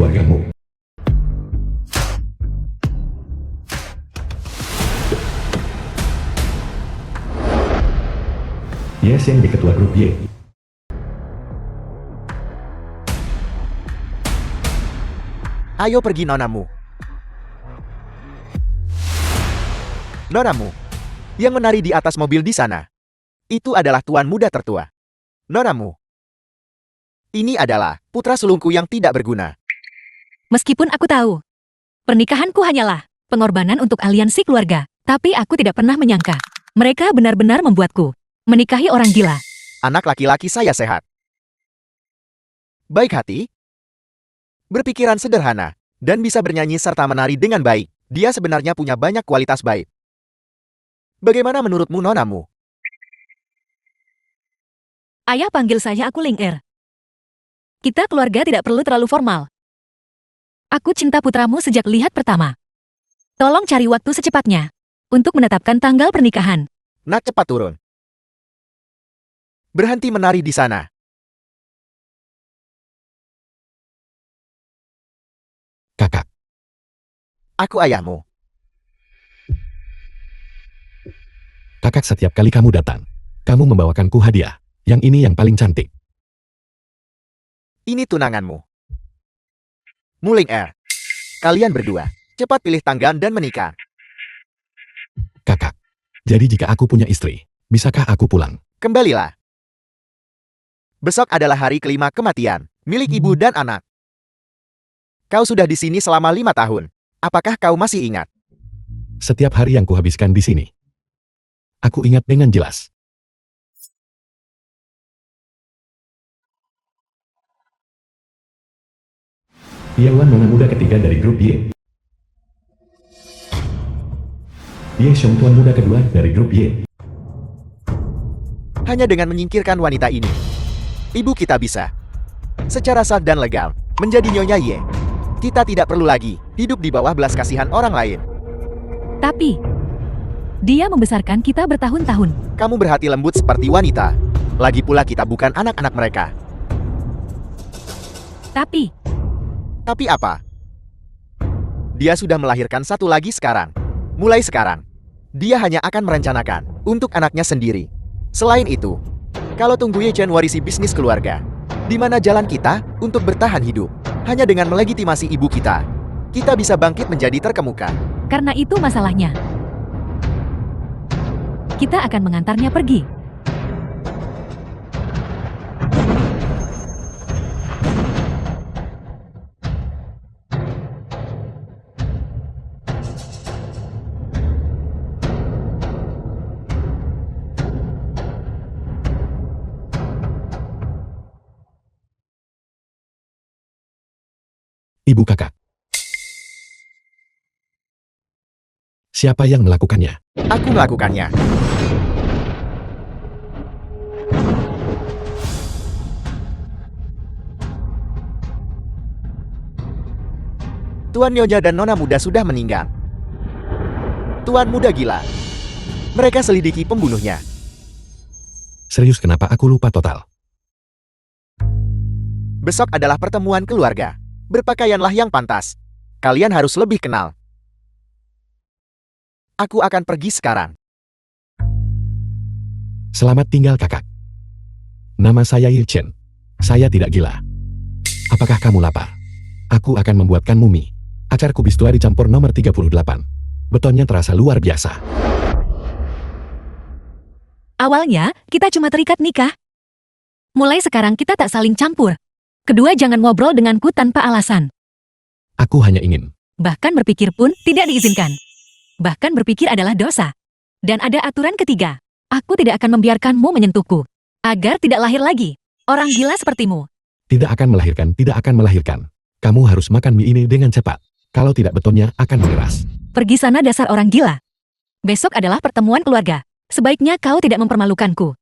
keluargamu. Yes yang di ketua grup Y. Ayo pergi nonamu. Nonamu, yang menari di atas mobil di sana. Itu adalah tuan muda tertua. Nonamu, ini adalah putra sulungku yang tidak berguna. Meskipun aku tahu, pernikahanku hanyalah pengorbanan untuk aliansi keluarga, tapi aku tidak pernah menyangka mereka benar-benar membuatku menikahi orang gila. Anak laki-laki saya sehat. Baik hati, berpikiran sederhana, dan bisa bernyanyi serta menari dengan baik. Dia sebenarnya punya banyak kualitas baik. Bagaimana menurutmu nonamu? Ayah panggil saya aku Ling Er. Kita keluarga tidak perlu terlalu formal. Aku cinta putramu sejak lihat pertama. Tolong cari waktu secepatnya untuk menetapkan tanggal pernikahan. Nak, cepat turun. Berhenti menari di sana. Kakak, Aku ayahmu. kakak setiap kali kamu datang, kamu membawakanku hadiah. Yang ini yang paling cantik. Ini tunanganmu. Muling Er. Kalian berdua, cepat pilih tanggal dan menikah. Kakak, jadi jika aku punya istri, bisakah aku pulang? Kembalilah. Besok adalah hari kelima kematian, milik ibu dan anak. Kau sudah di sini selama 5 tahun. Apakah kau masih ingat? Setiap hari yang kuhabiskan di sini, aku ingat dengan jelas. Iawan nona muda ketiga dari grup Y. Ye Xiong tuan muda kedua dari grup Y. Hanya dengan menyingkirkan wanita ini, ibu kita bisa, secara sah dan legal, menjadi Nyonya Ye. Kita tidak perlu lagi hidup di bawah belas kasihan orang lain. Tapi, dia membesarkan kita bertahun-tahun. Kamu berhati lembut seperti wanita. Lagi pula kita bukan anak-anak mereka. Tapi apa? Dia sudah melahirkan satu lagi sekarang. Mulai sekarang, dia hanya akan merencanakan untuk anaknya sendiri. Selain itu, kalau tunggu Ye Chen warisi bisnis keluarga, di mana jalan kita untuk bertahan hidup? Hanya dengan melegitimasi ibu kita bisa bangkit menjadi terkemuka. karena itu masalahnya. Kita akan mengantarnya pergi. Ibu kakak. Siapa yang melakukannya? Aku melakukannya. Tuan Nyonya dan Nona Muda sudah meninggal. Tuan Muda gila. Mereka selidiki pembunuhnya. Serius kenapa aku lupa total? Besok adalah pertemuan keluarga. Berpakaianlah yang pantas. Kalian harus lebih kenal. Aku akan pergi sekarang. Selamat tinggal kakak. Nama saya Ye Chen. Saya tidak gila. Apakah kamu lapar? Aku akan membuatkan mumi. Acar kubis tua dicampur nomor 38. Betonnya terasa luar biasa. Awalnya, kita cuma terikat nikah. Mulai sekarang kita tak saling campur. Kedua jangan ngobrol denganku tanpa alasan. Aku hanya ingin. Bahkan berpikir pun tidak diizinkan. Bahkan berpikir adalah dosa. Dan ada aturan ketiga. Aku tidak akan membiarkanmu menyentuhku. Agar tidak lahir lagi orang gila sepertimu. Tidak akan melahirkan, tidak akan melahirkan. Kamu harus makan mie ini dengan cepat. Kalau tidak betonnya akan mengeras. Pergi sana dasar orang gila. Besok adalah pertemuan keluarga. Sebaiknya kau tidak mempermalukanku.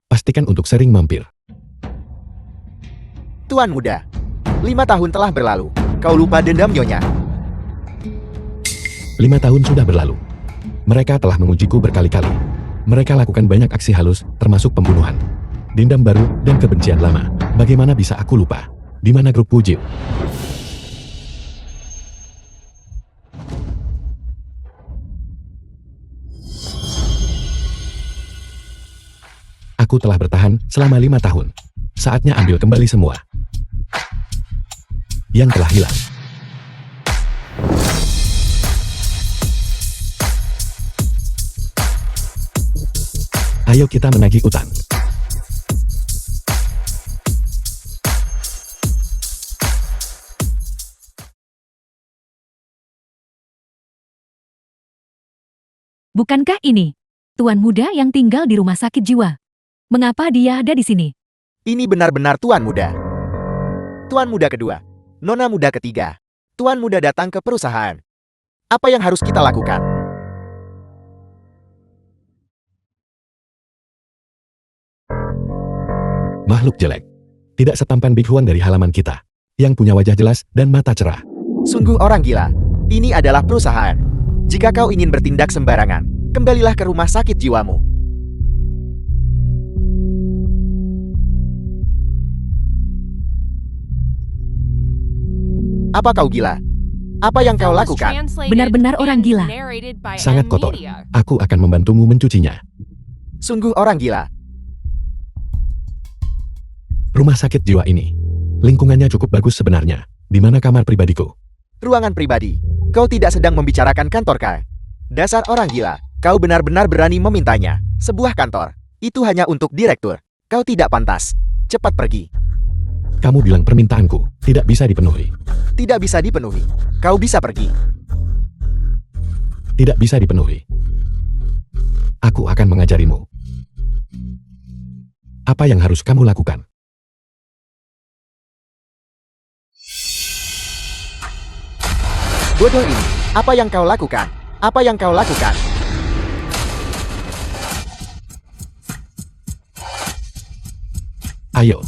Pastikan untuk sering mampir. Tuan Muda, 5 tahun telah berlalu. Kau lupa dendam Nyonya. 5 tahun sudah berlalu. Mereka telah mengujiku berkali-kali. Mereka lakukan banyak aksi halus, termasuk pembunuhan, dendam baru, dan kebencian lama. Bagaimana bisa aku lupa? Di mana grup Wujit? Aku telah bertahan selama 5 tahun. Saatnya ambil kembali semua yang telah hilang. Ayo kita menagih utang. Bukankah ini tuan muda yang tinggal di rumah sakit jiwa? Mengapa dia ada di sini? Ini benar-benar tuan muda. Tuan muda kedua. Nona muda ketiga. Tuan muda datang ke perusahaan. Apa yang harus kita lakukan? Makhluk jelek. Tidak setampan Big Huang dari halaman kita. Yang punya wajah jelas dan mata cerah. Sungguh orang gila. Ini adalah perusahaan. Jika kau ingin bertindak sembarangan, kembalilah ke rumah sakit jiwamu. Apa kau gila? Apa yang kau lakukan? Benar-benar orang gila. Sangat kotor. Aku akan membantumu mencucinya. Sungguh orang gila. Rumah sakit jiwa ini. Lingkungannya cukup bagus sebenarnya. Di mana kamar pribadiku? Ruangan pribadi. Kau tidak sedang membicarakan kantor kah? Dasar orang gila. Kau benar-benar berani memintanya. Sebuah kantor. Itu hanya untuk direktur. Kau tidak pantas. Cepat pergi. Kamu bilang permintaanku tidak bisa dipenuhi. Tidak bisa dipenuhi. Kau bisa pergi. Tidak bisa dipenuhi. Aku akan mengajarimu. Apa yang harus kamu lakukan? Bodoh ini. Apa yang kau lakukan? Apa yang kau lakukan? Ayo.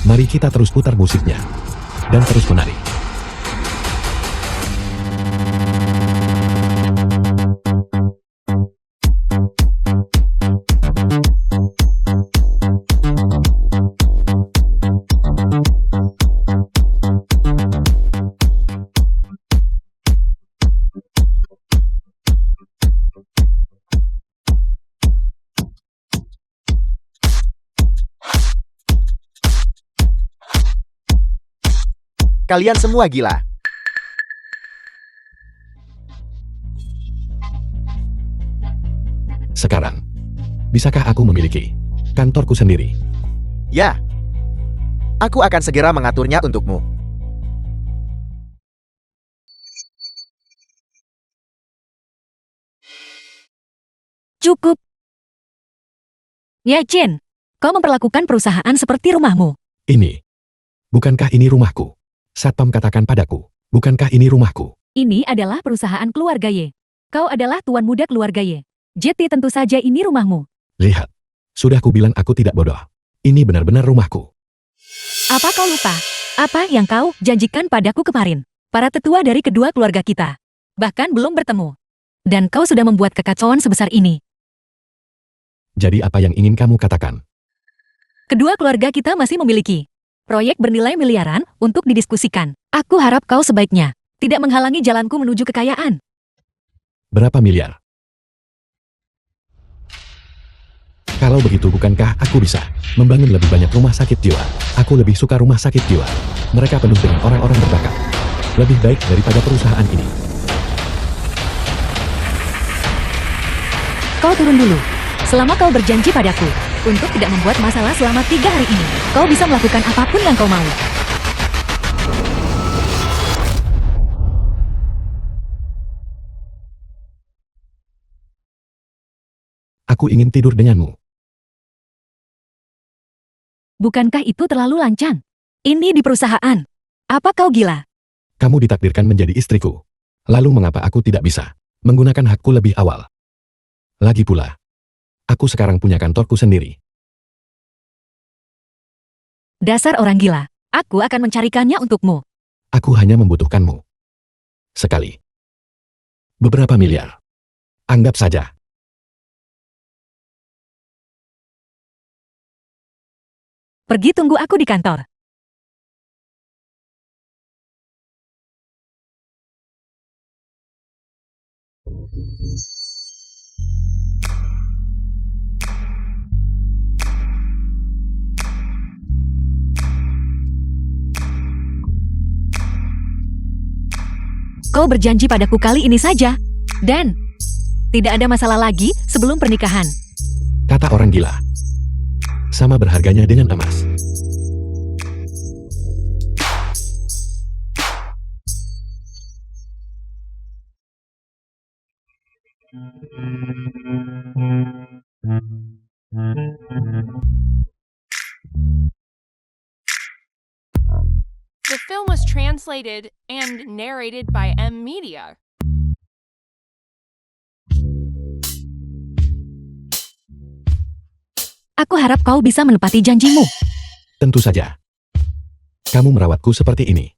Mari kita terus putar musiknya. Dan terus menari. Kalian semua gila. Sekarang, bisakah aku memiliki kantorku sendiri? Ya. Aku akan segera mengaturnya untukmu. Cukup. Ya Chen, kau memperlakukan perusahaan seperti rumahmu. Ini. Bukankah ini rumahku? Satpam katakan padaku, bukankah ini rumahku? Ini adalah perusahaan keluarga Ye. Kau adalah tuan muda keluarga Ye. Jadi tentu saja ini rumahmu. Lihat. Sudah kubilang aku tidak bodoh. Ini benar-benar rumahku. Apa kau lupa? Apa yang kau janjikan padaku kemarin? Para tetua dari kedua keluarga kita. Bahkan belum bertemu. Dan kau sudah membuat kekacauan sebesar ini. Jadi apa yang ingin kamu katakan? Kedua keluarga kita masih memiliki proyek bernilai miliaran untuk didiskusikan. Aku harap kau sebaiknya tidak menghalangi jalanku menuju kekayaan. Berapa miliar? Kalau begitu bukankah aku bisa membangun lebih banyak rumah sakit jiwa? Aku lebih suka rumah sakit jiwa. Mereka penuh dengan orang-orang berbakat. Lebih baik daripada perusahaan ini. Kau turun dulu. Selama kau berjanji padaku untuk tidak membuat masalah selama 3 hari ini, kau bisa melakukan apapun yang kau mau. Aku ingin tidur denganmu. Bukankah itu terlalu lancang? Ini di perusahaan. Apa kau gila? Kamu ditakdirkan menjadi istriku. Lalu mengapa aku tidak bisa menggunakan hakku lebih awal? Lagi pula, aku sekarang punya kantorku sendiri. Dasar orang gila. Aku akan mencarikannya untukmu. Aku hanya membutuhkanmu. Sekali. Beberapa miliar. Anggap saja. Pergi tunggu aku di kantor. Kau berjanji padaku kali ini saja. Dan tidak ada masalah lagi sebelum pernikahan. Kata orang gila. Sama berharganya dengan emas. The film was translated and narrated by M Media. Aku harap kau bisa menepati janjimu. Tentu saja. Kamu merawatku seperti ini.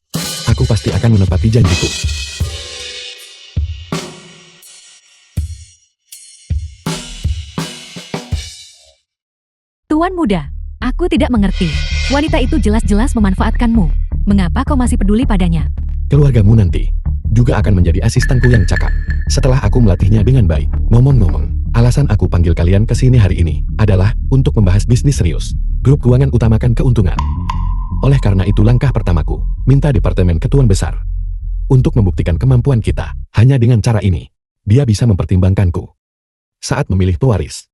Aku pasti akan menepati janjiku. Tuan muda, aku tidak mengerti. Wanita itu jelas-jelas memanfaatkanmu. Mengapa kau masih peduli padanya? Keluargamu nanti juga akan menjadi asistenku yang cakap. Setelah aku melatihnya dengan baik. Ngomong-ngomong, alasan aku panggil kalian ke sini hari ini adalah untuk membahas bisnis serius. Grup keuangan utamakan keuntungan. Oleh karena itu langkah pertamaku, minta Departemen Ketuan Besar untuk membuktikan kemampuan kita. Hanya dengan cara ini, dia bisa mempertimbangkanku saat memilih pewaris.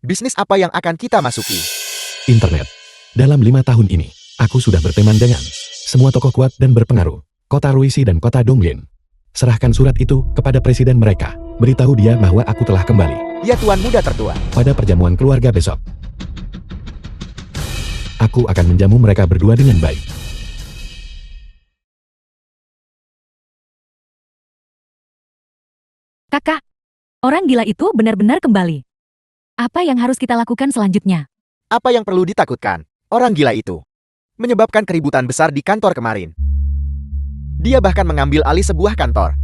Bisnis apa yang akan kita masuki? Internet. Dalam 5 tahun ini, aku sudah berteman dengan semua tokoh kuat dan berpengaruh. Kota Ruisi dan Kota Donglin. Serahkan surat itu kepada presiden mereka. Beritahu dia bahwa aku telah kembali. Ya tuan muda tertua. Pada perjamuan keluarga besok. Aku akan menjamu mereka berdua dengan baik. Kakak, orang gila itu benar-benar kembali. Apa yang harus kita lakukan selanjutnya? Apa yang perlu ditakutkan? Orang gila itu menyebabkan keributan besar di kantor kemarin. Dia bahkan mengambil alih sebuah kantor.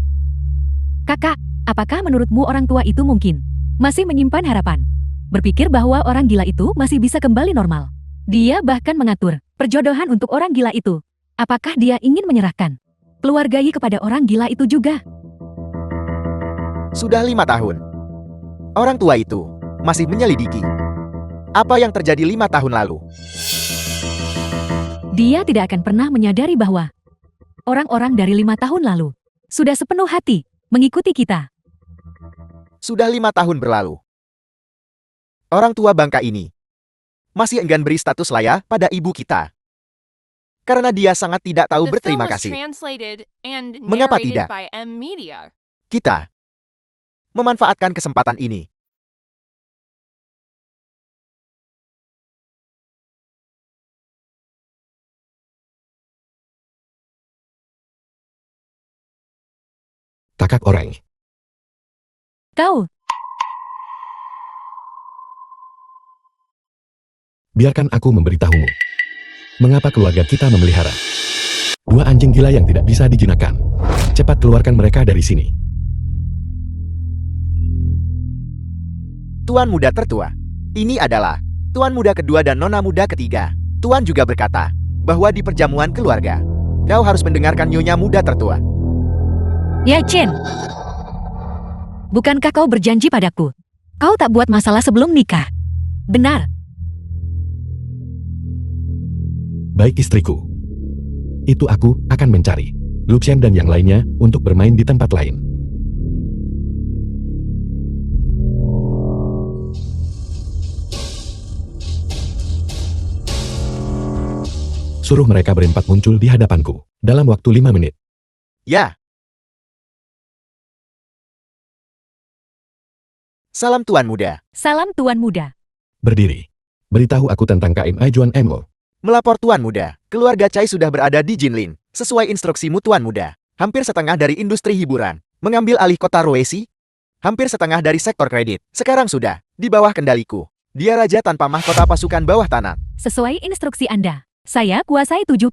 Kakak, apakah menurutmu orang tua itu mungkin masih menyimpan harapan? Berpikir bahwa orang gila itu masih bisa kembali normal. Dia bahkan mengatur perjodohan untuk orang gila itu. Apakah dia ingin menyerahkan keluarga Yi kepada orang gila itu juga? Sudah 5 tahun. Orang tua itu masih menyelidiki apa yang terjadi 5 tahun lalu. Dia tidak akan pernah menyadari bahwa orang-orang dari 5 tahun lalu sudah sepenuh hati mengikuti kita. Sudah 5 tahun berlalu. Orang tua bangka ini masih enggan beri status layak pada ibu kita. Karena dia sangat tidak tahu The berterima film was kasih. translated and Mengapa narrated tidak? by M Media. Kita memanfaatkan kesempatan ini. Kakak orang. Kau, Biarkan aku memberitahumu. Mengapa keluarga kita memelihara 2 anjing gila yang tidak bisa dijinakkan. Cepat keluarkan mereka dari sini. Tuan muda tertua. Ini adalah tuan muda kedua dan nona muda ketiga. Tuan juga berkata bahwa di perjamuan keluarga, kau harus mendengarkan nyonya muda tertua. Ya Chen. Bukankah kau berjanji padaku? Kau tak buat masalah sebelum nikah. Benar. Baik istriku. Itu aku akan mencari Luxian dan yang lainnya untuk bermain di tempat lain. Suruh mereka berempat muncul di hadapanku dalam waktu 5 menit. Ya. Salam tuan muda. Salam tuan muda. Berdiri. Beritahu aku tentang KMI Juan Mo. Melapor tuan muda. Keluarga Chai sudah berada di Jinlin. Sesuai instruksimu tuan muda. Hampir setengah dari industri hiburan. Mengambil alih kota Ruesi. Hampir setengah dari sektor kredit. Sekarang sudah di bawah kendaliku. Dia raja tanpa mahkota pasukan bawah tanah. Sesuai instruksi Anda, saya kuasai 70%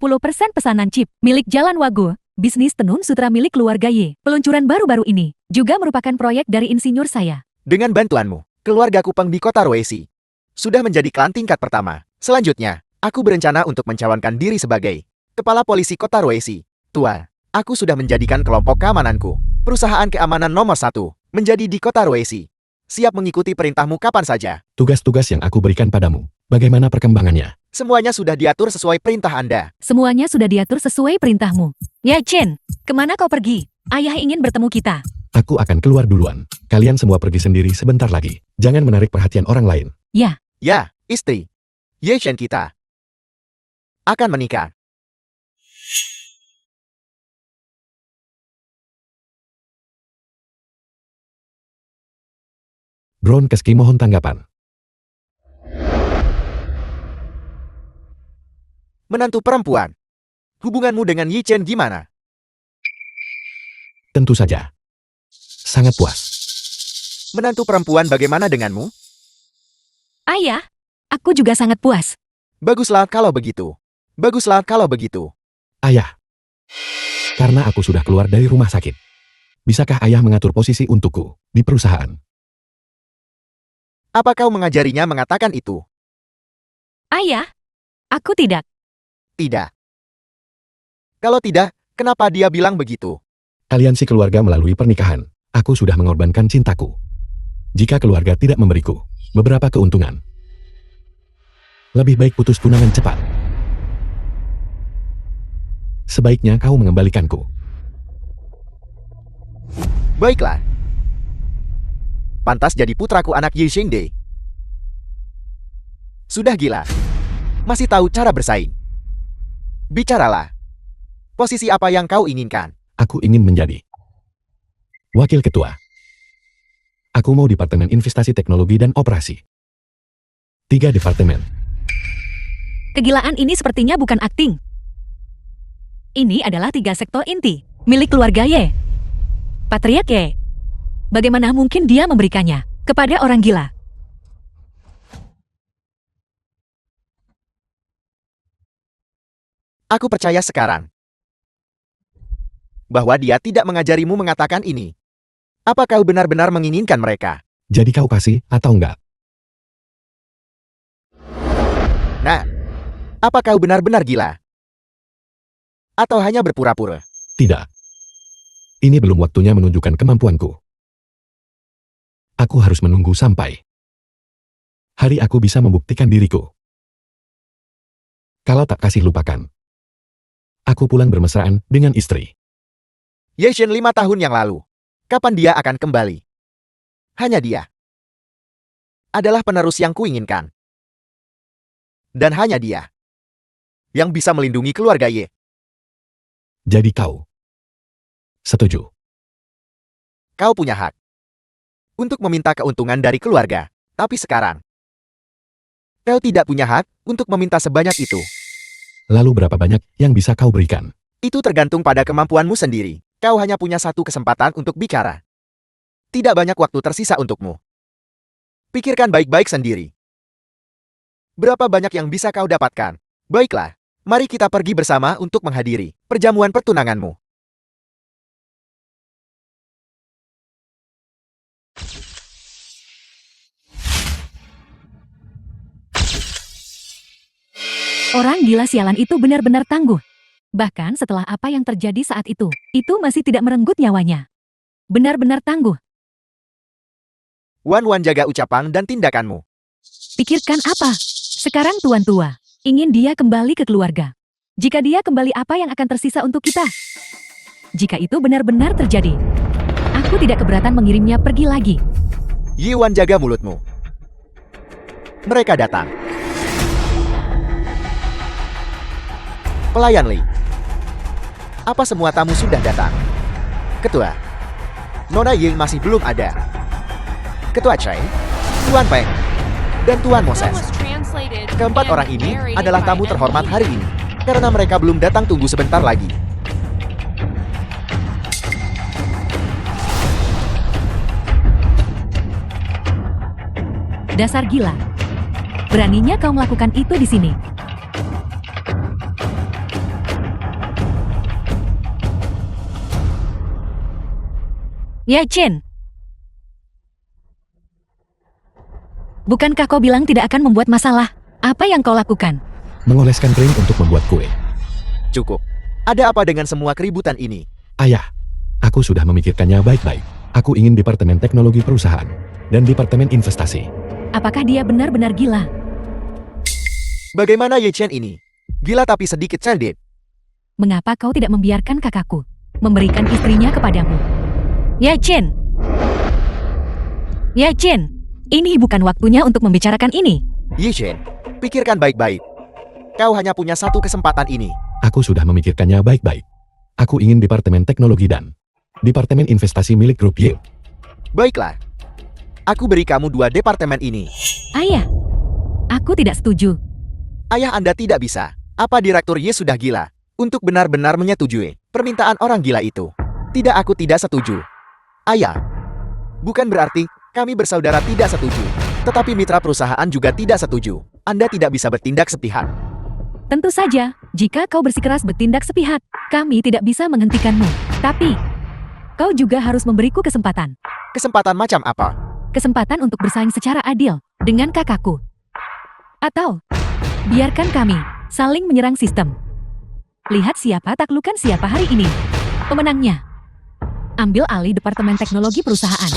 pesanan chip milik Jalan Wago. Bisnis tenun sutra milik keluarga Y. Peluncuran baru-baru ini juga merupakan proyek dari insinyur saya. Dengan bantuanmu, keluarga Kupang di kota Ruesi sudah menjadi klan tingkat pertama. Selanjutnya, aku berencana untuk mencalonkan diri sebagai kepala polisi kota Ruesi. Tuan, aku sudah menjadikan kelompok keamananku perusahaan keamanan nomor 1. menjadi di kota Ruesi. Siap mengikuti perintahmu kapan saja. Tugas-tugas yang aku berikan padamu, bagaimana perkembangannya? Semuanya sudah diatur sesuai perintah Anda. Semuanya sudah diatur sesuai perintahmu. Ye Chen, kemana kau pergi? Ayah ingin bertemu kita. Aku akan keluar duluan. Kalian semua pergi sendiri sebentar lagi. Jangan menarik perhatian orang lain. Ya, Ya, istri. Ye Chen kita akan menikah. Brown Keski mohon tanggapan. Menantu perempuan. Hubunganmu dengan Yi Chen gimana? Tentu saja. Sangat puas. Menantu perempuan bagaimana denganmu? ayah, aku juga sangat puas. Baguslah kalau begitu. Baguslah kalau begitu. Ayah. Karena aku sudah keluar dari rumah sakit. Bisakah ayah mengatur posisi untukku di perusahaan? Apa kau mengajarinya mengatakan itu? Ayah, aku tidak. Tidak. Kalau tidak, kenapa dia bilang begitu? Aliansi keluarga melalui pernikahan. Aku sudah mengorbankan cintaku. Jika keluarga tidak memberiku beberapa keuntungan, lebih baik putus tunangan cepat. Sebaiknya kau mengembalikanku. Baiklah. Pantas jadi putraku anak Yi Xingde. Sudah gila. Masih tahu cara bersaing. Bicaralah. Posisi apa yang kau inginkan? Aku ingin menjadi wakil ketua. Aku mau Departemen Investasi Teknologi dan Operasi. 3 departemen. Kegilaan ini sepertinya bukan akting. Ini adalah 3 sektor inti, milik keluarga Ye. Patriark Ye. Bagaimana mungkin dia memberikannya kepada orang gila? Aku percaya sekarang bahwa dia tidak mengajarimu mengatakan ini. Apa kau benar-benar menginginkan mereka? Jadi kau kasih atau enggak? Nah, apa kau benar-benar gila? Atau hanya berpura-pura? Tidak. Ini belum waktunya menunjukkan kemampuanku. Aku harus menunggu sampai hari aku bisa membuktikan diriku. Kalau tak kasih lupakan. Aku pulang bermesraan dengan istri. Ye Shen 5 tahun yang lalu. Kapan dia akan kembali? Hanya dia adalah penerus yang kuinginkan. Dan hanya dia yang bisa melindungi keluarga Ye. Jadi kau setuju? Kau punya hak untuk meminta keuntungan dari keluarga. Tapi sekarang, kau tidak punya hak untuk meminta sebanyak itu. Lalu berapa banyak yang bisa kau berikan? Itu tergantung pada kemampuanmu sendiri. Kau hanya punya 1 kesempatan untuk bicara. Tidak banyak waktu tersisa untukmu. Pikirkan baik-baik sendiri. Berapa banyak yang bisa kau dapatkan? Baiklah, mari kita pergi bersama untuk menghadiri perjamuan pertunanganmu. Orang gila sialan itu benar-benar tangguh. Bahkan setelah apa yang terjadi saat itu masih tidak merenggut nyawanya. Benar-benar tangguh. Wan jaga ucapan dan tindakanmu. Pikirkan apa? Sekarang tuan tua ingin dia kembali ke keluarga. Jika dia kembali, apa yang akan tersisa untuk kita? Jika itu benar-benar terjadi, aku tidak keberatan mengirimnya pergi lagi. Yi Wan jaga mulutmu. Mereka datang. Pelayan Li. Apa semua tamu sudah datang? Ketua. Nona Ying masih belum ada. Ketua Chai, Tuan Peng, dan Tuan Film Moses. was translated Keempat and orang ini narrated adalah by tamu terhormat ME. hari ini. Karena mereka belum datang, tunggu sebentar lagi. Dasar gila. Beraninya kau melakukan itu di sini. Ye Chen. Bukankah kau bilang tidak akan membuat masalah? Apa yang kau lakukan? Mengoleskan krim untuk membuat kue. Cukup. Ada apa dengan semua keributan ini? Ayah, aku sudah memikirkannya baik-baik. Aku ingin Departemen Teknologi Perusahaan dan Departemen Investasi. Apakah dia benar-benar gila? Bagaimana Ye Chen ini? Gila tapi sedikit cerdik. Mengapa kau tidak membiarkan kakakku memberikan istrinya kepadamu? Ya Chen! Ya Chen! Ini bukan waktunya untuk membicarakan ini. Ye Chen, pikirkan baik-baik. Kau hanya punya satu kesempatan ini. Aku sudah memikirkannya baik-baik. Aku ingin Departemen Teknologi dan Departemen Investasi milik Grup Y. Baiklah. Aku beri kamu 2 departemen ini. Ayah, aku tidak setuju. Ayah Anda tidak bisa. Apa Direktur Y sudah gila? Untuk benar-benar menyetujui permintaan orang gila itu. Tidak, aku tidak setuju. Ayah, bukan berarti kami bersaudara tidak setuju. Tetapi mitra perusahaan juga tidak setuju. Anda tidak bisa bertindak sepihak. Tentu saja, jika kau bersikeras bertindak sepihak, kami tidak bisa menghentikanmu. Tapi, kau juga harus memberiku kesempatan. Kesempatan macam apa? Kesempatan untuk bersaing secara adil dengan kakakku. Atau, biarkan kami saling menyerang sistem. Lihat siapa taklukan siapa hari ini. Pemenangnya. Ambil alih Departemen Teknologi Perusahaan.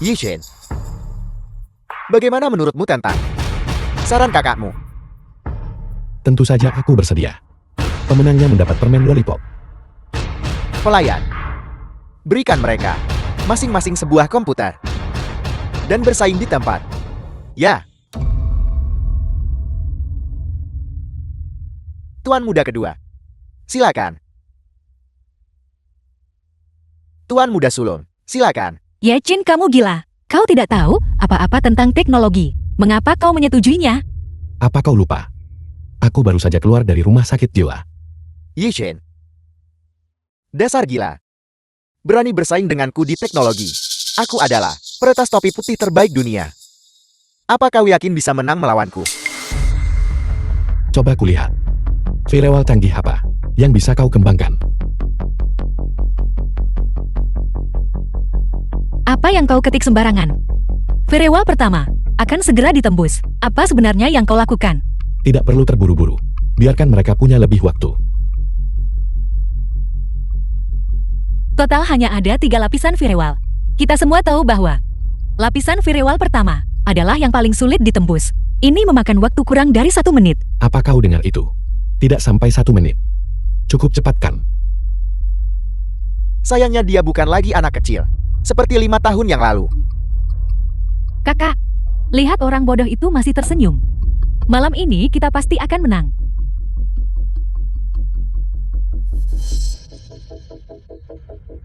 Ye Chen, bagaimana menurutmu tentang saran kakakmu? Tentu saja aku bersedia. Pemenangnya mendapat permen lollipop. Pelayan, berikan mereka masing-masing sebuah komputer dan bersaing di tempat. Ya. Tuan muda kedua, silakan. Tuan muda sulung, silakan. Ya Chin, kamu gila. Kau tidak tahu apa-apa tentang teknologi. Mengapa kau menyetujuinya? Apa kau lupa? Aku baru saja keluar dari rumah sakit jiwa. Ye Chen, dasar gila. Berani bersaing denganku di teknologi. Aku adalah peretas topi putih terbaik dunia. Apa kau yakin bisa menang melawanku? Coba kulihat. Firewall canggih apa yang bisa kau kembangkan? Apa yang kau ketik sembarangan? Firewall pertama akan segera ditembus. Apa sebenarnya yang kau lakukan? Tidak perlu terburu-buru. Biarkan mereka punya lebih waktu. Total hanya ada 3 lapisan firewall. Kita semua tahu bahwa lapisan firewall pertama adalah yang paling sulit ditembus. Ini memakan waktu kurang dari 1 menit. Apa kau dengar itu? Tidak sampai 1 menit. Cukup cepat kan? Sayangnya dia bukan lagi anak kecil. Seperti 5 tahun yang lalu. Kakak, lihat orang bodoh itu masih tersenyum. Malam ini kita pasti akan menang.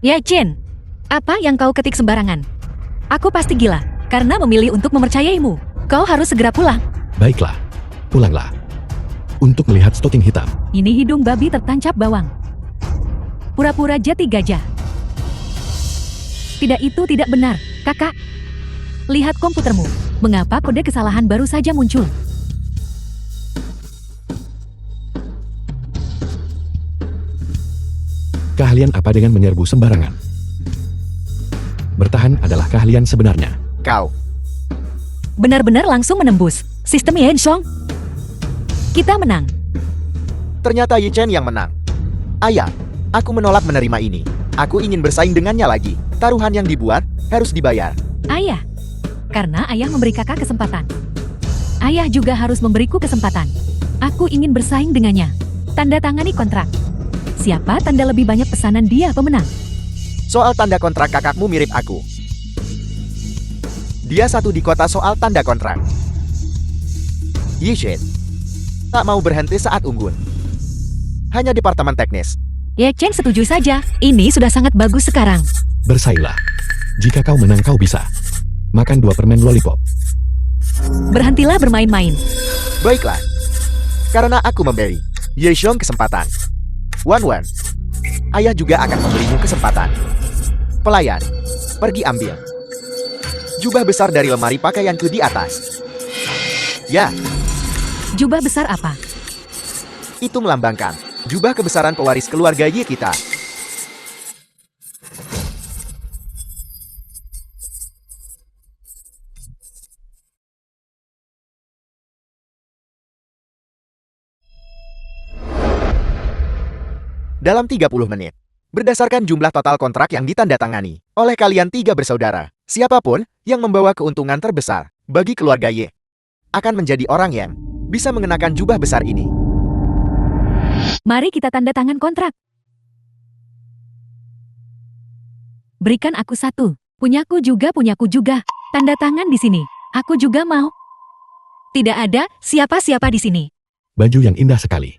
Ya Chen, apa yang kau ketik sembarangan? Aku pasti gila karena memilih untuk mempercayaimu. Kau harus segera pulang. Baiklah, pulanglah. Untuk melihat stocking hitam. Ini hidung babi tertancap bawang. Pura-pura jati gajah. Tidak, itu tidak benar, kakak. Lihat komputermu. Mengapa kode kesalahan baru saja muncul? Keahlian apa dengan menyerbu sembarangan? Bertahan adalah keahlian sebenarnya. Kau. Benar-benar langsung menembus sistem Yensong. Kita menang. Ternyata Ye Chen yang menang. Ayah, aku menolak menerima ini. Aku ingin bersaing dengannya lagi. Taruhan yang dibuat harus dibayar. Ayah, karena ayah memberi kakak kesempatan. Ayah juga harus memberiku kesempatan. Aku ingin bersaing dengannya. Tanda tangani kontrak. Siapa tanda lebih banyak pesanan dia pemenang. Soal tanda kontrak kakakmu mirip aku. Dia satu di kota soal tanda kontrak. Ye Chen tak mau berhenti saat unggul. Hanya departemen teknis. Ye Chen setuju saja. Ini sudah sangat bagus sekarang. Bersainglah. Jika kau menang kau bisa makan 2 permen lollipop. Berhentilah bermain-main. Baiklah. Karena aku memberi Ye Xiong kesempatan. Wan, ayah juga akan memberimu kesempatan. Pelayan, pergi ambil jubah besar dari lemari pakaianku di atas. Ya, Jubah besar apa? itu melambangkan jubah kebesaran pewaris keluarga Ye kita. Dalam 30 menit, Berdasarkan jumlah total kontrak yang ditandatangani oleh kalian 3 bersaudara, siapapun yang membawa keuntungan terbesar bagi keluarga Ye akan menjadi orang yang bisa mengenakan jubah besar ini. Mari kita tanda tangan kontrak. Berikan aku satu. Punyaku juga. Tanda tangan di sini. Aku juga mau. Tidak ada siapa-siapa di sini. Baju yang indah sekali.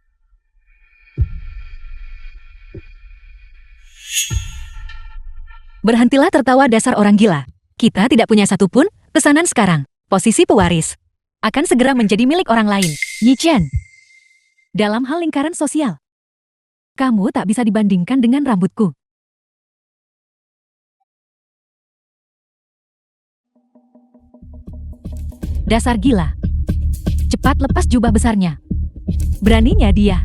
Berhentilah tertawa dasar orang gila. Kita tidak punya satupun pesanan sekarang. Posisi pewaris akan segera menjadi milik orang lain. Yi Chen. Dalam hal lingkaran sosial, kamu tak bisa dibandingkan dengan rambutku. Dasar gila. Cepat lepas jubah besarnya. Beraninya dia.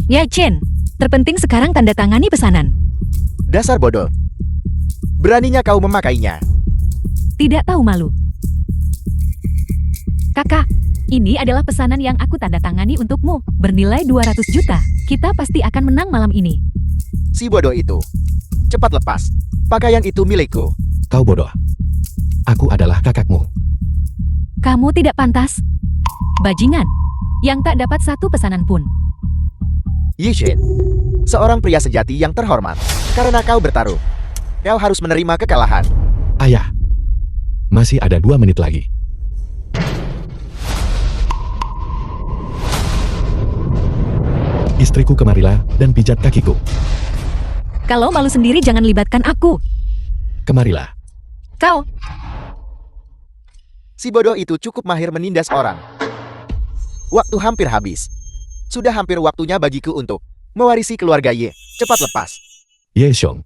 Yi Chen, terpenting sekarang tanda tangani pesanan. Dasar bodoh. Beraninya kau memakainya. Tidak tahu malu. Kakak, ini adalah pesanan yang aku tanda tangani untukmu, bernilai 200 juta. Kita pasti akan menang malam ini. Si bodoh itu. Cepat lepas. Pakaian itu milikku. Kau bodoh. Aku adalah kakakmu. Kamu tidak pantas. Bajingan, yang tak dapat satu pesanan pun. Yi Chen, seorang pria sejati yang terhormat. Karena kau bertaruh, kau harus menerima kekalahan. Ayah. Masih ada 2 menit lagi. Istriku kemarilah dan pijat kakiku. Kalau malu sendiri jangan libatkan aku. Kemarilah. Kau, Si bodoh itu cukup mahir menindas orang. Waktu hampir habis. Sudah hampir waktunya bagiku untuk mewarisi keluarga Ye. Cepat lepas. Ye Xiong.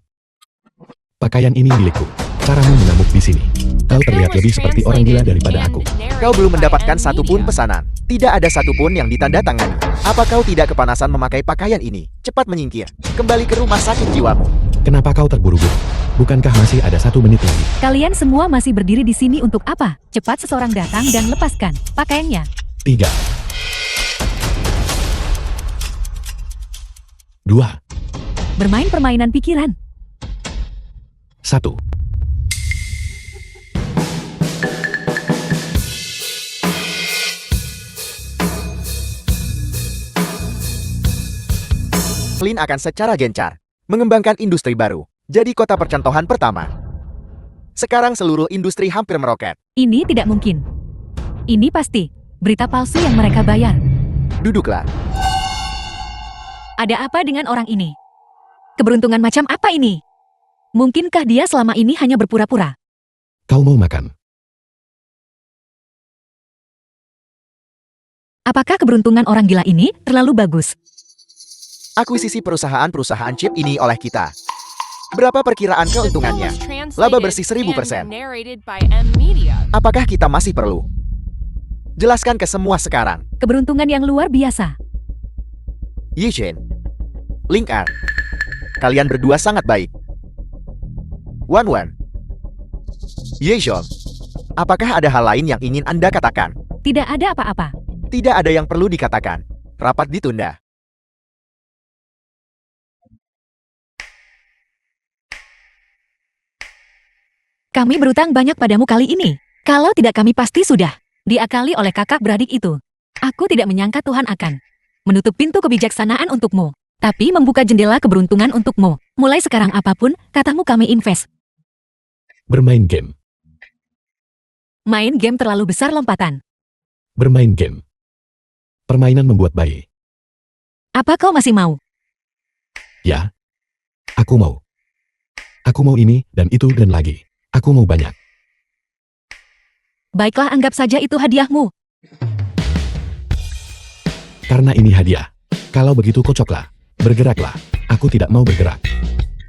Pakaian ini milikku. Caramu mengamuk di sini. Kau terlihat lebih seperti orang gila daripada aku. Kau belum mendapatkan satupun pesanan. Tidak ada satupun yang ditandatangani. Apa kau tidak kepanasan memakai pakaian ini? Cepat menyingkir. Kembali ke rumah sakit jiwamu. Kenapa kau terburu-buru? Bukankah masih ada 1 menit lagi? kalian semua masih berdiri di sini untuk apa? Cepat seseorang datang dan lepaskan pakaiannya. 3, 2, Bermain permainan pikiran. 1. Lin akan secara gencar mengembangkan industri baru. Jadi kota percontohan pertama. Sekarang seluruh industri hampir meroket. Ini tidak mungkin. Ini pasti berita palsu yang mereka bayar. Duduklah. Ada apa dengan orang ini? Keberuntungan macam apa ini? Mungkinkah dia selama ini hanya berpura-pura? Kau mau makan? Apakah keberuntungan orang gila ini terlalu bagus? Akuisisi perusahaan-perusahaan chip ini oleh kita. Berapa perkiraan keuntungannya? Laba bersih 1000%. Apakah kita masih perlu? Jelaskan ke semua sekarang. Keberuntungan yang luar biasa. Yi Chen, Ling Er, kalian berdua sangat baik. Wan Wan, Ye Xiong, apakah ada hal lain yang ingin Anda katakan? Tidak ada apa-apa. Tidak ada yang perlu dikatakan. Rapat ditunda. Kami berutang banyak padamu kali ini. Kalau tidak kami pasti sudah diakali oleh kakak beradik itu. Aku tidak menyangka Tuhan akan menutup pintu kebijaksanaan untukmu, tapi membuka jendela keberuntungan untukmu. Mulai sekarang apapun katamu kami invest. Bermain game. Main game terlalu besar lompatan. Bermain game. Permainan membuat bayi. Apa kau masih mau? Ya. Aku mau. Aku mau ini dan itu dan lagi. Aku mau banyak. Baiklah, anggap saja itu hadiahmu. Karena ini hadiah. Kalau begitu kocoklah. Bergeraklah. Aku tidak mau bergerak.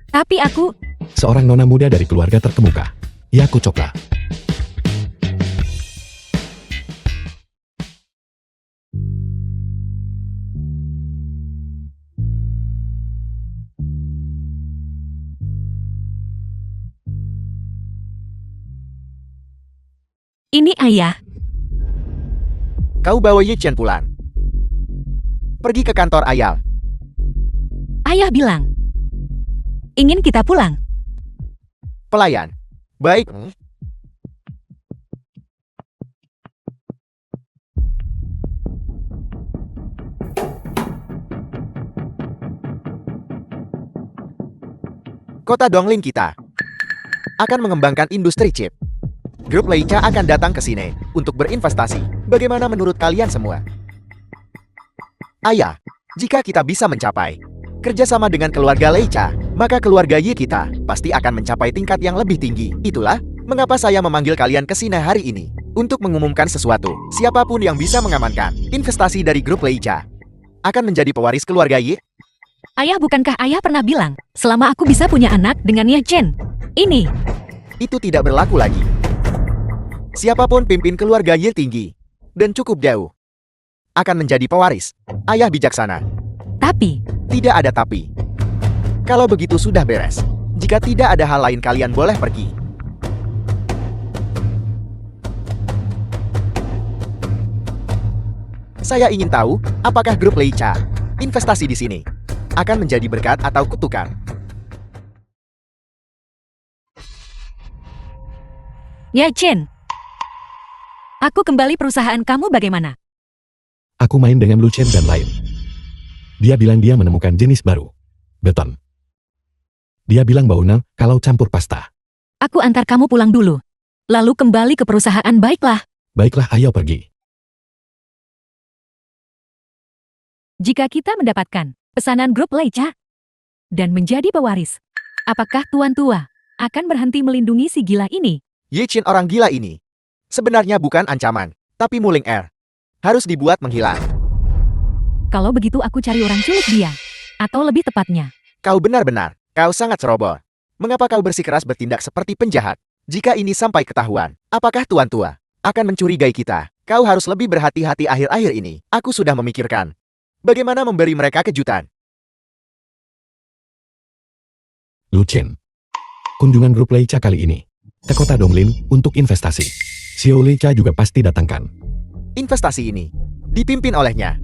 Tapi aku... Seorang nona muda dari keluarga terkemuka. Ya kocoklah. Ini ayah. Kau bawa Ye Chen pulang. Pergi ke kantor ayah. Ayah bilang. Ingin kita pulang. Pelayan. Baik. Kota Dongling kita akan mengembangkan industri chip. Grup Leica akan datang ke sini untuk berinvestasi. Bagaimana menurut kalian semua? Ayah, jika kita bisa mencapai kerjasama dengan keluarga Leica, maka keluarga Yi kita pasti akan mencapai tingkat yang lebih tinggi. Itulah mengapa saya memanggil kalian ke sini hari ini untuk mengumumkan sesuatu. Siapapun yang bisa mengamankan investasi dari grup Leica akan menjadi pewaris keluarga Yi. Ayah, bukankah ayah pernah bilang, selama aku bisa punya anak dengan Ye Chen? Ini. Itu tidak berlaku lagi. Siapapun pimpin keluarga Yi tinggi dan cukup jauh akan menjadi pewaris. Ayah bijaksana. Tapi, Tidak ada tapi. Kalau begitu sudah beres. Jika tidak ada hal lain kalian boleh pergi. Saya ingin tahu, apakah grup Leica investasi di sini akan menjadi berkat atau kutukan? Ye Chen. Aku kembali perusahaan kamu bagaimana? Aku main dengan Lu Chen dan lain. Dia bilang dia menemukan jenis baru. Beton. Dia bilang baunya kalau campur pasta. Aku antar kamu pulang dulu. Lalu kembali ke perusahaan, baiklah. Baiklah, ayo pergi. Jika kita mendapatkan pesanan grup Leica dan menjadi pewaris, apakah Tuan Tua akan berhenti melindungi si gila ini? Ye Chen orang gila ini sebenarnya bukan ancaman, tapi Muling Er harus dibuat menghilang. Kalau begitu aku cari orang culik dia. Atau lebih tepatnya, Kau benar-benar, kau sangat ceroboh. Mengapa kau bersikeras bertindak seperti penjahat? Jika ini sampai ketahuan, apakah Tuan Tua akan mencurigai kita? Kau harus lebih berhati-hati akhir-akhir ini. Aku sudah memikirkan bagaimana memberi mereka kejutan. Lu Chen. Kunjungan grup Leica kali ini ke kota Donglin untuk investasi. Xiao Leica juga pasti datangkan. Investasi ini dipimpin olehnya.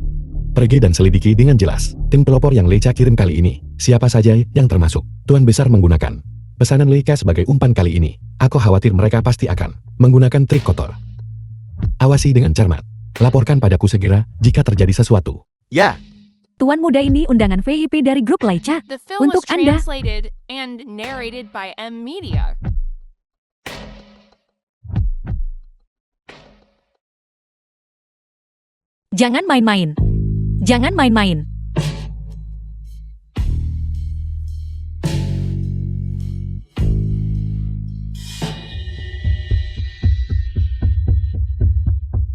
Pergi dan selidiki dengan jelas tim pelopor yang Leica kirim kali ini. Siapa saja yang termasuk. Tuan Besar menggunakan pesanan Leica sebagai umpan kali ini. Aku khawatir mereka pasti akan menggunakan trik kotor. Awasi dengan cermat. Laporkan padaku segera jika terjadi sesuatu. Ya, Tuan muda ini undangan VIP dari grup Leica. The film Untuk was Anda. translated and narrated by M Media. Jangan main-main. Jangan main-main.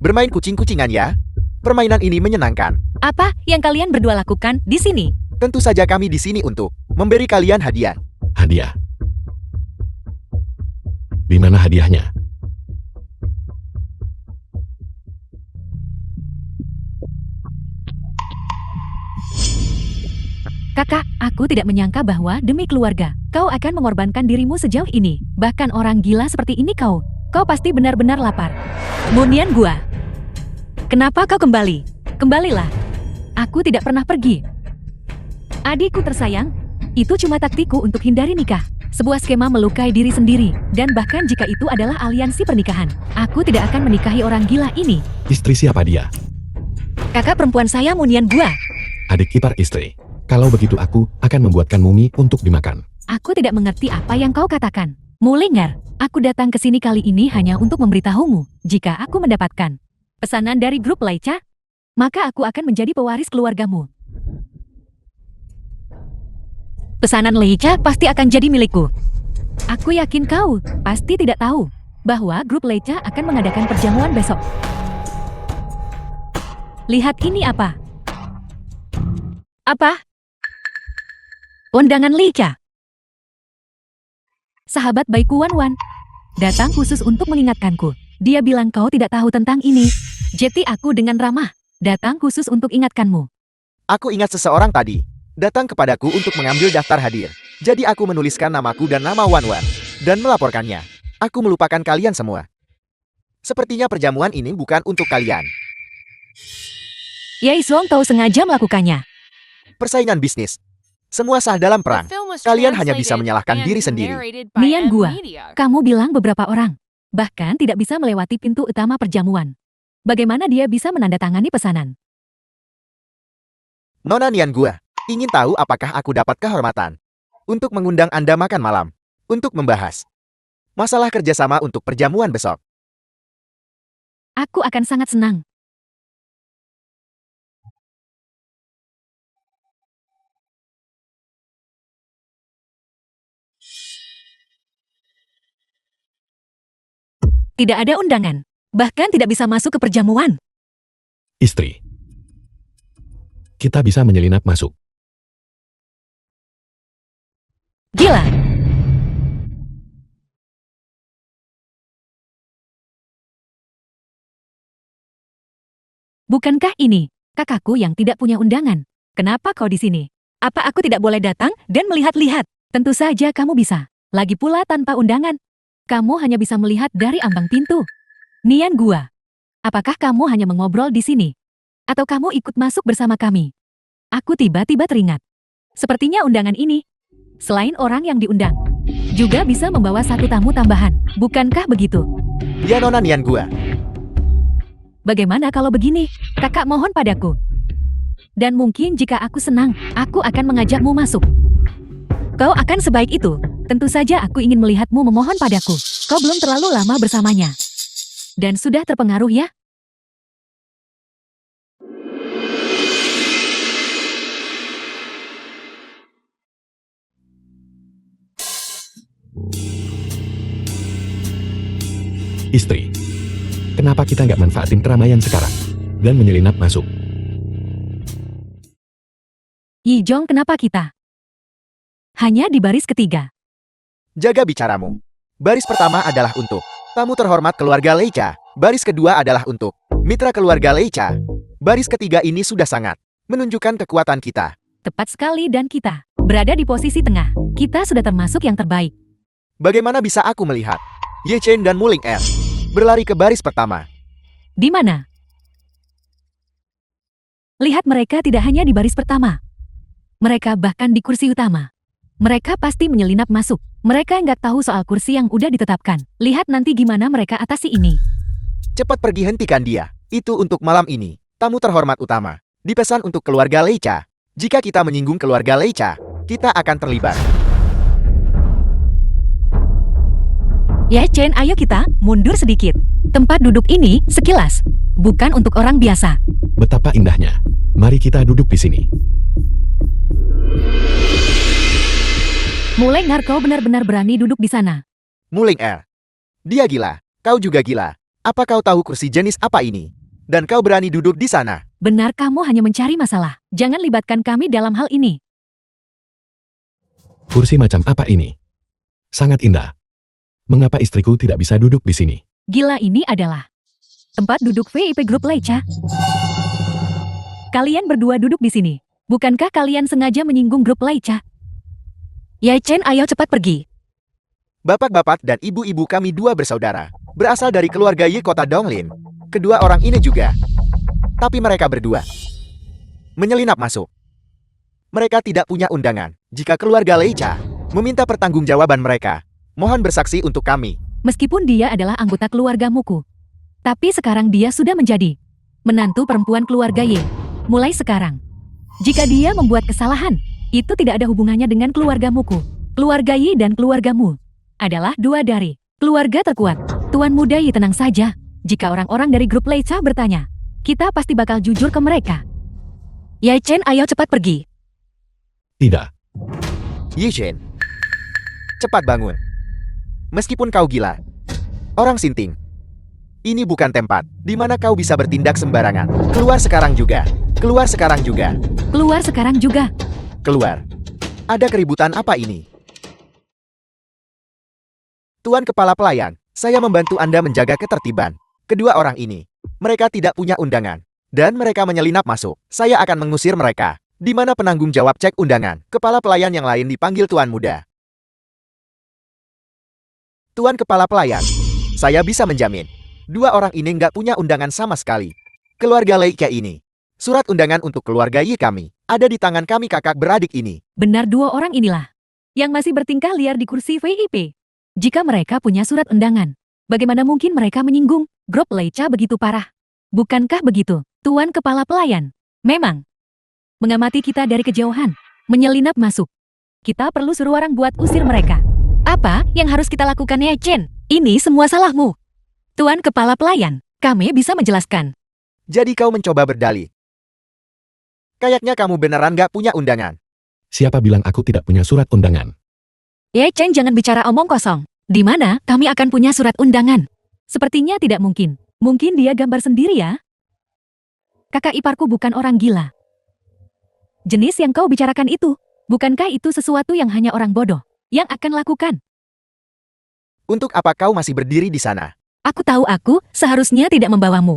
bermain kucing-kucingan ya. Permainan ini menyenangkan. Apa yang kalian berdua lakukan di sini? Tentu saja kami di sini untuk memberi kalian hadiah. Hadiah. Di mana hadiahnya? Kakak, aku tidak menyangka bahwa demi keluarga, kau akan mengorbankan dirimu sejauh ini. Bahkan orang gila seperti ini kau pasti benar-benar lapar. Munian gua. Kenapa kau kembali? Kembalilah. Aku tidak pernah pergi. Adikku tersayang, itu cuma taktikku untuk hindari nikah. Sebuah skema melukai diri sendiri, dan bahkan jika itu adalah aliansi pernikahan, aku tidak akan menikahi orang gila ini. Istri siapa dia? Kakak perempuan saya Munian gua. Adik ipar istri. Kalau begitu aku akan membuatkan mumi untuk dimakan. Aku tidak mengerti apa yang kau katakan. Mulinger, aku datang ke sini kali ini hanya untuk memberitahumu, jika aku mendapatkan pesanan dari grup Leica, maka aku akan menjadi pewaris keluargamu. Pesanan Leica pasti akan jadi milikku. Aku yakin kau pasti tidak tahu bahwa grup Leica akan mengadakan perjamuan besok. Lihat ini apa? Apa? Undangan Leica. Sahabat baikku Wan Wan datang khusus untuk mengingatkanku. Dia bilang kau tidak tahu tentang ini. Jadi aku dengan ramah datang khusus untuk ingatkanmu. Aku ingat seseorang tadi datang kepadaku untuk mengambil daftar hadir. Jadi aku menuliskan namaku dan nama Wan Wan dan melaporkannya. Aku melupakan kalian semua. Sepertinya perjamuan ini bukan untuk kalian. Yai Song tahu sengaja melakukannya. Persaingan bisnis. Semua sah dalam The perang. film was Kalian hanya bisa translated menyalahkan and diri sendiri. narrated by Nian M gua. Media. Kamu bilang beberapa orang. Bahkan tidak bisa melewati pintu utama perjamuan. Bagaimana dia bisa menandatangani pesanan? Nona Nian gua, ingin tahu apakah aku dapat kehormatan untuk mengundang Anda makan malam, untuk membahas masalah kerjasama untuk perjamuan besok. Aku akan sangat senang. Tidak ada undangan. Bahkan tidak bisa masuk ke perjamuan. Istri. Kita bisa menyelinap masuk. Gila. Bukankah ini kakakku yang tidak punya undangan? Kenapa kau di sini? Apa aku tidak boleh datang dan melihat-lihat? Tentu saja kamu bisa. Lagi pula tanpa undangan. Kamu hanya bisa melihat dari ambang pintu. Nian gua. Apakah kamu hanya mengobrol di sini? Atau kamu ikut masuk bersama kami? Aku tiba-tiba teringat. Sepertinya undangan ini, selain orang yang diundang, juga bisa membawa satu tamu tambahan. Bukankah begitu? Ya Nona Nian gua. Bagaimana kalau begini? Kakak mohon padaku. Dan mungkin jika aku senang, aku akan mengajakmu masuk. Kau akan sebaik itu. Tentu saja aku ingin melihatmu memohon padaku. Kau belum terlalu lama bersamanya. Dan sudah terpengaruh ya? Istri. Kenapa kita nggak manfaatin keramaian sekarang? Dan menyelinap masuk. Yijong, kenapa kita hanya di baris ketiga? Jaga bicaramu. Baris pertama adalah untuk tamu terhormat keluarga Leica. Baris kedua adalah untuk mitra keluarga Leica. Baris ketiga ini sudah sangat menunjukkan kekuatan kita. Tepat sekali dan kita berada di posisi tengah. Kita sudah termasuk yang terbaik. Bagaimana bisa aku melihat Ye Chen dan Muling Er berlari ke baris pertama? Di mana? Lihat, mereka tidak hanya di baris pertama. Mereka bahkan di kursi utama. Mereka pasti menyelinap masuk. Mereka nggak tahu soal kursi yang udah ditetapkan. Lihat nanti gimana mereka atasi ini. Cepat pergi, hentikan dia. Itu untuk malam ini. Tamu terhormat utama. Dipesan untuk keluarga Leica. Jika kita menyinggung keluarga Leica, kita akan terlibat. Ya Chen, ayo kita mundur sedikit. Tempat duduk ini sekilas bukan untuk orang biasa. Betapa indahnya. Mari kita duduk di sini. Mulai ngar, kau benar-benar berani duduk di sana. Muling Er. Dia gila. Kau juga gila. Apa kau tahu kursi jenis apa ini? Dan kau berani duduk di sana? Benar, kamu hanya mencari masalah. Jangan libatkan kami dalam hal ini. Kursi macam apa ini? Sangat indah. Mengapa istriku tidak bisa duduk di sini? Gila, ini adalah tempat duduk VIP grup Leica. Kalian berdua duduk di sini. Bukankah kalian sengaja menyinggung grup Leica? Ya Chen, ayo cepat pergi. Bapak-bapak dan ibu-ibu kami dua bersaudara. Berasal dari keluarga Ye kota Donglin. Kedua orang ini juga. Tapi mereka berdua menyelinap masuk. Mereka tidak punya undangan. Jika keluarga Leica meminta pertanggungjawaban mereka, mohon bersaksi untuk kami. Meskipun dia adalah anggota keluarga Muku. Tapi sekarang dia sudah menjadi menantu perempuan keluarga Ye. Mulai sekarang, jika dia membuat kesalahan, itu tidak ada hubungannya dengan keluarga Muku. Keluarga Ye dan keluargamu adalah dua dari keluarga terkuat. Tuan Muda Ye, tenang saja. Jika orang-orang dari grup Leica bertanya, kita pasti bakal jujur ke mereka. Ye Chen, ayo cepat pergi. Tidak. Ye Chen, cepat bangun. Meskipun kau gila, orang sinting, ini bukan tempat di mana kau bisa bertindak sembarangan. Keluar sekarang juga. Keluar sekarang juga. Keluar sekarang juga. Keluar. Ada keributan apa ini? Tuan Kepala Pelayan, saya membantu Anda menjaga ketertiban. Kedua orang ini, mereka tidak punya undangan. Dan mereka menyelinap masuk. Saya akan mengusir mereka. Di mana penanggung jawab cek undangan? Kepala pelayan yang lain dipanggil Tuan Muda. Tuan Kepala Pelayan, saya bisa menjamin, dua orang ini nggak punya undangan sama sekali. Keluarga Leica ini, surat undangan untuk keluarga Ye kami, ada di tangan kami kakak beradik ini. Benar, dua orang inilah yang masih bertingkah liar di kursi VIP. Jika mereka punya surat undangan, bagaimana mungkin mereka menyinggung grup Leica begitu parah? Bukankah begitu, Tuan Kepala Pelayan? Memang. Mengamati kita dari kejauhan, menyelinap masuk. Kita perlu suruh orang buat usir mereka. Apa yang harus kita lakukan, Ye Chen? Ini semua salahmu. Tuan Kepala Pelayan, kami bisa menjelaskan. Jadi kau mencoba berdalih. Kayaknya kamu beneran gak punya undangan. Siapa bilang aku tidak punya surat undangan? Ye Chen, jangan bicara omong kosong. Di mana kami akan punya surat undangan? Sepertinya tidak mungkin. Mungkin dia gambar sendiri ya? Kakak iparku bukan orang gila. Jenis yang kau bicarakan itu, bukankah itu sesuatu yang hanya orang bodoh yang akan lakukan? Untuk apa kau masih berdiri di sana? Aku tahu aku seharusnya tidak membawamu.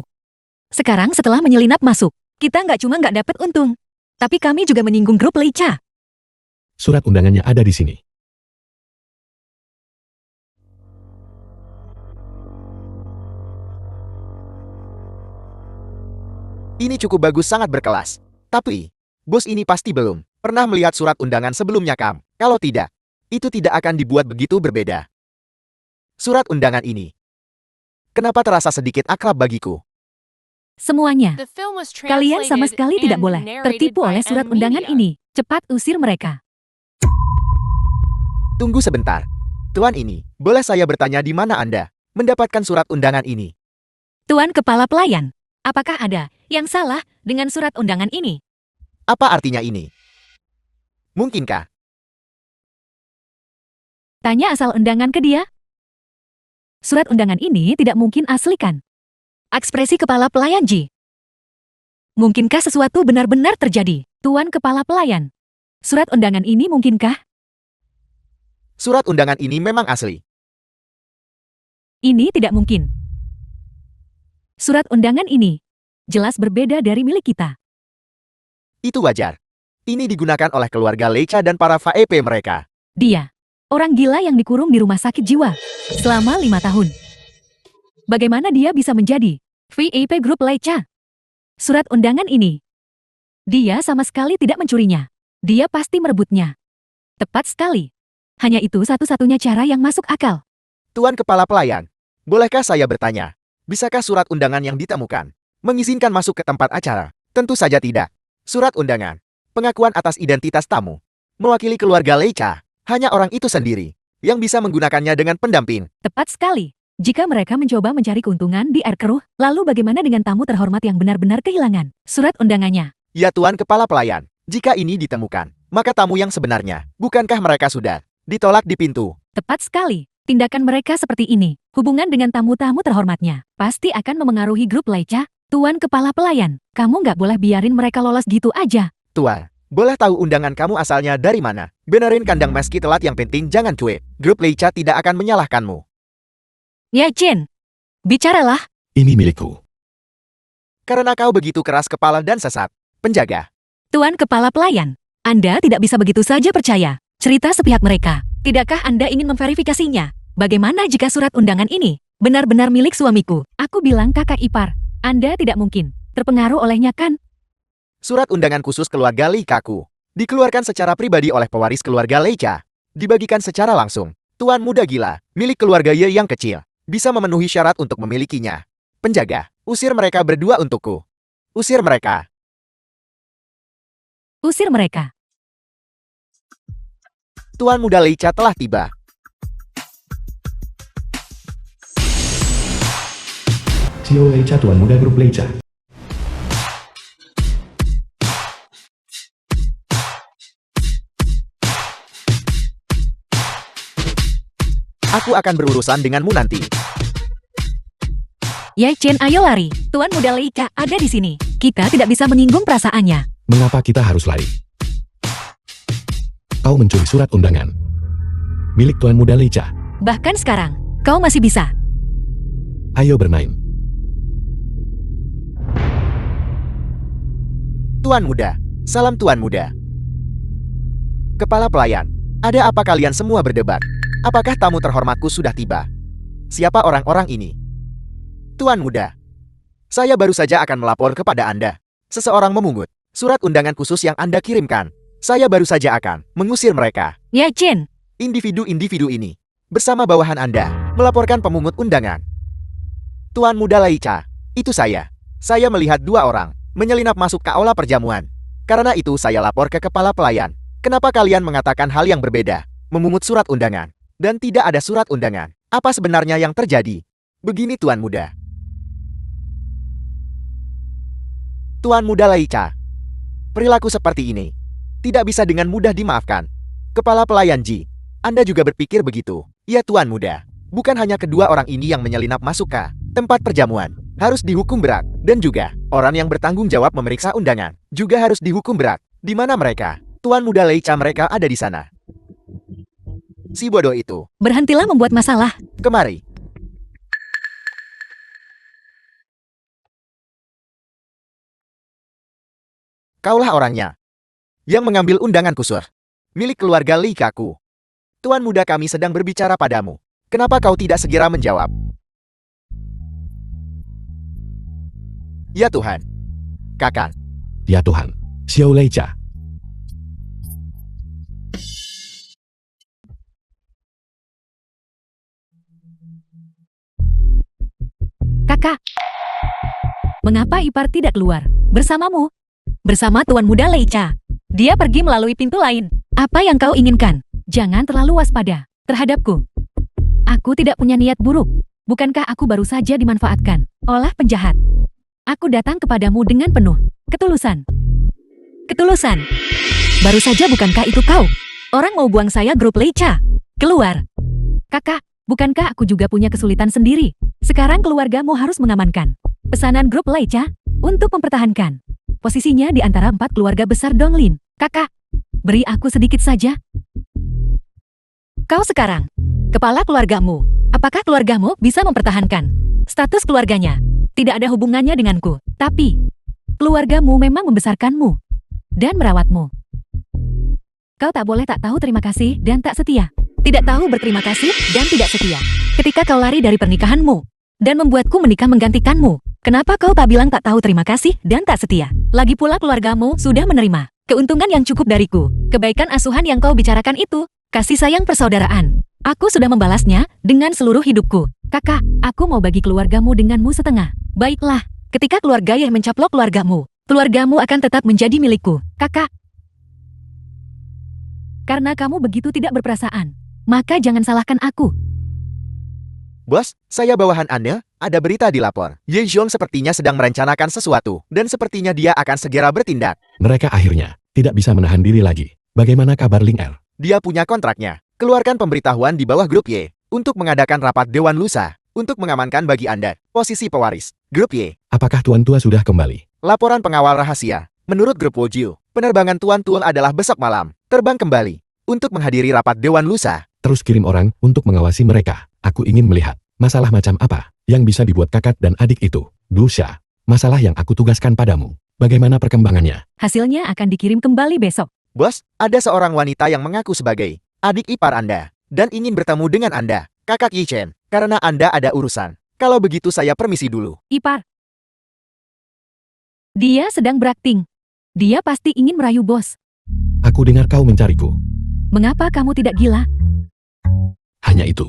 Sekarang setelah menyelinap masuk, kita cuma nggak dapat untung. Tapi kami juga menyinggung grup Leica. Surat undangannya ada di sini. Ini cukup bagus, sangat berkelas. Tapi, bos ini pasti belum pernah melihat surat undangan sebelumnya, Kam. Kalau tidak, itu tidak akan dibuat begitu berbeda. Surat undangan ini, kenapa terasa sedikit akrab bagiku? Semuanya. The film was Kalian sama translated sekali tidak and boleh narrated tertipu by oleh surat M undangan Media. ini. Cepat usir mereka. Tunggu sebentar. Tuan ini, boleh saya bertanya di mana Anda mendapatkan surat undangan ini? Tuan Kepala Pelayan, apakah ada yang salah dengan surat undangan ini? Apa artinya ini? Mungkinkah? Tanya asal undangan ke dia. Surat undangan ini tidak mungkin asli kan? Ekspresi Kepala Pelayan Ji. Mungkinkah sesuatu benar-benar terjadi, Tuan Kepala Pelayan? Surat undangan ini mungkinkah? Surat undangan ini memang asli. Ini tidak mungkin. Surat undangan ini jelas berbeda dari milik kita. Itu wajar. Ini digunakan oleh keluarga Leica dan para VIP mereka. Dia, orang gila yang dikurung di rumah sakit jiwa selama 5 tahun. Bagaimana dia bisa menjadi VIP grup Leica? Surat undangan ini, dia sama sekali tidak mencurinya. Dia pasti merebutnya. Tepat sekali. Hanya itu satu-satunya cara yang masuk akal. Tuan Kepala Pelayan, bolehkah saya bertanya? Bisakah surat undangan yang ditemukan mengizinkan masuk ke tempat acara? Tentu saja tidak. Surat undangan, pengakuan atas identitas tamu, mewakili keluarga Leica, hanya orang itu sendiri yang bisa menggunakannya dengan pendamping. Tepat sekali. Jika mereka mencoba mencari keuntungan di air keruh, lalu bagaimana dengan tamu terhormat yang benar-benar kehilangan surat undangannya? Ya Tuan Kepala Pelayan, jika ini ditemukan, maka tamu yang sebenarnya, bukankah mereka sudah ditolak di pintu? Tepat sekali. Tindakan mereka seperti ini, hubungan dengan tamu-tamu terhormatnya, pasti akan memengaruhi grup Leica. Tuan Kepala Pelayan, kamu nggak boleh biarin mereka lolos gitu aja. Tuan, boleh tahu undangan kamu asalnya dari mana? Benerin kandang meski telat, yang penting jangan cuek. Grup Leica tidak akan menyalahkanmu. Ye Chen, bicaralah. Ini milikku. Karena kau begitu keras kepala dan sesat. Penjaga. Tuan Kepala Pelayan, Anda tidak bisa begitu saja percaya cerita sepihak mereka. Tidakkah Anda ingin memverifikasinya? Bagaimana jika surat undangan ini benar-benar milik suamiku? Aku bilang kakak ipar. Anda tidak mungkin terpengaruh olehnya kan? Surat undangan khusus keluarga Leikaku dikeluarkan secara pribadi oleh pewaris keluarga Leica. Dibagikan secara langsung. Tuan muda gila, milik keluarga Ye yang kecil, bisa memenuhi syarat untuk memilikinya. Penjaga, usir mereka berdua untukku. Usir mereka. Usir mereka. Tuan muda Leica telah tiba. CEO Leica, Tuan Muda Grup Leica. Aku akan berurusan denganmu nanti. Ye Chen, ayo lari. Tuan muda Leica ada di sini. Kita tidak bisa menyinggung perasaannya. Mengapa kita harus lari? Kau mencuri surat undangan milik Tuan Muda Leica. Bahkan sekarang, kau masih bisa. Ayo bermain. Tuan muda, salam Tuan muda. Kepala pelayan, ada apa kalian semua berdebat? Apakah tamu terhormatku sudah tiba? Siapa orang-orang ini? Tuan muda, saya baru saja akan melapor kepada Anda. Seseorang memungut surat undangan khusus yang Anda kirimkan. Saya baru saja akan mengusir mereka. Ye Chen, Individu-individu ini, bersama bawahan Anda, melaporkan pemungut undangan. Tuan Muda Laicha, itu saya. Saya melihat 2 orang menyelinap masuk ke aula perjamuan. Karena itu saya lapor ke kepala pelayan. Kenapa kalian mengatakan hal yang berbeda? Memungut surat undangan. Dan tidak ada surat undangan. Apa sebenarnya yang terjadi? Begini Tuan Muda. Tuan Muda Laicha, perilaku seperti ini tidak bisa dengan mudah dimaafkan. Kepala pelayan Ji, Anda juga berpikir begitu? Ya Tuan Muda, bukan hanya kedua orang ini yang menyelinap masuk ke tempat perjamuan. Harus dihukum berat. Dan juga, orang yang bertanggung jawab memeriksa undangan juga harus dihukum berat. Di mana mereka? Tuan Muda Laicha, mereka ada di sana. Si bodoh itu. berhentilah membuat masalah. Kemari. Kaulah orangnya yang mengambil undangan kusur milik keluarga Li Kaku. Tuan Muda, kami sedang berbicara padamu. Kenapa kau tidak segera menjawab? Ya Tuhan. Kakak. Ya Tuhan. Xiao Laicha. Kakak, mengapa Ipar tidak keluar bersamamu? Bersama Tuan Muda Laicha. Dia pergi melalui pintu lain. Apa yang kau inginkan? Jangan terlalu waspada terhadapku. Aku tidak punya niat buruk. Bukankah aku baru saja dimanfaatkan oleh penjahat? Aku datang kepadamu dengan penuh ketulusan. Ketulusan. Baru saja bukankah itu kau? Orang mau buang saya grup Laicha. Keluar. Kakak, bukankah aku juga punya kesulitan sendiri? Sekarang keluargamu harus mengamankan pesanan grup Laicha untuk mempertahankan posisinya di antara 4 keluarga besar Donglin. Kakak, beri aku sedikit saja. Kau sekarang kepala keluargamu. Apakah keluargamu bisa mempertahankan status keluarganya? Tidak ada hubungannya denganku. Tapi, keluargamu memang membesarkanmu dan merawatmu. Kau tak boleh tak tahu terima kasih dan tak setia. Tidak tahu berterima kasih dan tidak setia. Ketika kau lari dari pernikahanmu dan membuatku menikah menggantikanmu, kenapa kau tak bilang tak tahu terima kasih dan tak setia? Lagi pula keluargamu sudah menerima keuntungan yang cukup dariku. Kebaikan asuhan yang kau bicarakan itu, kasih sayang persaudaraan. Aku sudah membalasnya dengan seluruh hidupku. Kakak, aku mau bagi keluargamu denganmu setengah. Baiklah, ketika keluarga yang mencaplok keluargamu akan tetap menjadi milikku. Kakak, karena kamu begitu tidak berperasaan, maka jangan salahkan aku. Bos, saya bawahan Anda, ada berita dilapor. Ye Xiong sepertinya sedang merencanakan sesuatu, dan sepertinya dia akan segera bertindak. Mereka akhirnya tidak bisa menahan diri lagi. Bagaimana kabar Ling Er? Dia punya kontraknya. Keluarkan pemberitahuan di bawah grup Y untuk mengadakan rapat Dewan Lusa untuk mengamankan bagi Anda posisi pewaris. Grup Y. Apakah Tuan Tua sudah kembali? Laporan pengawal rahasia. Menurut grup Wojiu, penerbangan Tuan Tua adalah besok malam. Terbang kembali untuk menghadiri rapat Dewan Lusa. Terus kirim orang untuk mengawasi mereka. Aku ingin melihat masalah macam apa yang bisa dibuat kakak dan adik itu. Lucia, masalah yang aku tugaskan padamu. Bagaimana perkembangannya? Hasilnya akan dikirim kembali besok. Bos, ada seorang wanita yang mengaku sebagai adik ipar Anda dan ingin bertemu dengan Anda, Kakak Yi Chen, karena Anda ada urusan. Kalau begitu saya permisi dulu. Ipar. Dia sedang berakting. Dia pasti ingin merayu bos. Aku dengar kau mencariku. Mengapa kamu tidak gila? Hanya itu.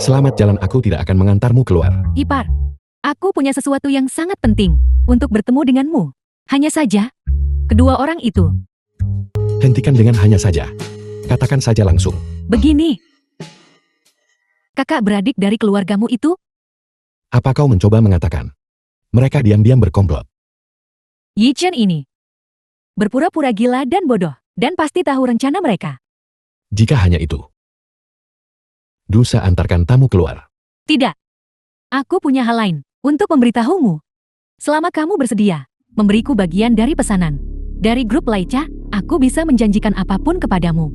Selamat jalan, aku tidak akan mengantarmu keluar. Ipar, aku punya sesuatu yang sangat penting untuk bertemu denganmu. Hanya saja, kedua orang itu. Hentikan dengan hanya saja. Katakan saja langsung. Begini. Kakak beradik dari keluargamu itu? Apa kau mencoba mengatakan? Mereka diam-diam berkomplot. Yi Chen ini berpura-pura gila dan bodoh, dan pasti tahu rencana mereka. Jika hanya itu, Dusa antarkan tamu keluar. Tidak. Aku punya hal lain untuk memberitahumu. Selama kamu bersedia memberiku bagian dari pesanan dari grup Laicha, aku bisa menjanjikan apapun kepadamu.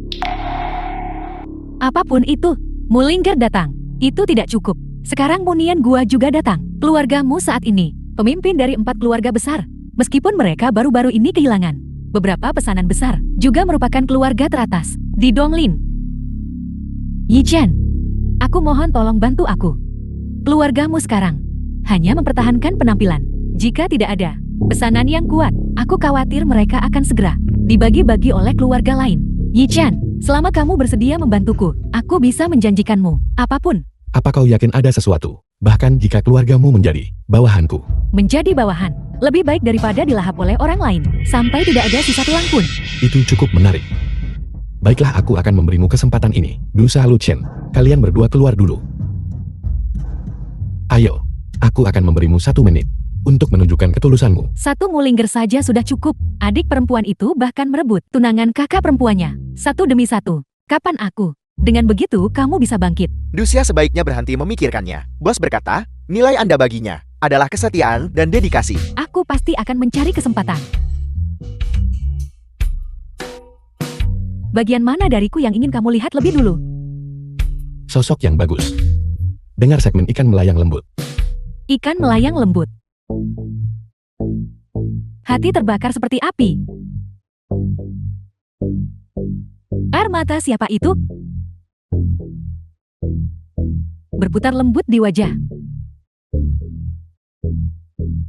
Apapun itu. Mulingger datang. Itu tidak cukup. Sekarang Munian Gua juga datang. Keluargamu saat ini pemimpin dari 4 keluarga besar. Meskipun mereka baru-baru ini kehilangan beberapa pesanan besar, juga merupakan keluarga teratas di Donglin. Yi Chen, aku mohon tolong bantu aku. Keluargamu sekarang hanya mempertahankan penampilan. Jika tidak ada pesanan yang kuat, aku khawatir mereka akan segera dibagi-bagi oleh keluarga lain. Yi Chen, selama kamu bersedia membantuku, aku bisa menjanjikanmu apapun. Apa kau yakin ada sesuatu? Bahkan jika keluargamu menjadi bawahanku. Menjadi bawahan, lebih baik daripada dilahap oleh orang lain, sampai tidak ada sisa tulang pun. Itu cukup menarik. Baiklah, aku akan memberimu kesempatan ini. Berusaha Lu Chen, kalian berdua keluar dulu. Ayo, aku akan memberimu 1 menit untuk menunjukkan ketulusanmu. 1 mulingger saja sudah cukup. Adik perempuan itu bahkan merebut tunangan kakak perempuannya. 1 demi 1. Kapan aku? Dengan begitu kamu bisa bangkit. Lucia sebaiknya berhenti memikirkannya. Bos berkata, nilai Anda baginya adalah kesetiaan dan dedikasi. Aku pasti akan mencari kesempatan. Bagian mana dariku yang ingin kamu lihat lebih dulu? Sosok yang bagus. Dengar segmen ikan melayang lembut. Ikan melayang lembut. Hati terbakar seperti api. Air mata siapa itu? Berputar lembut di wajah.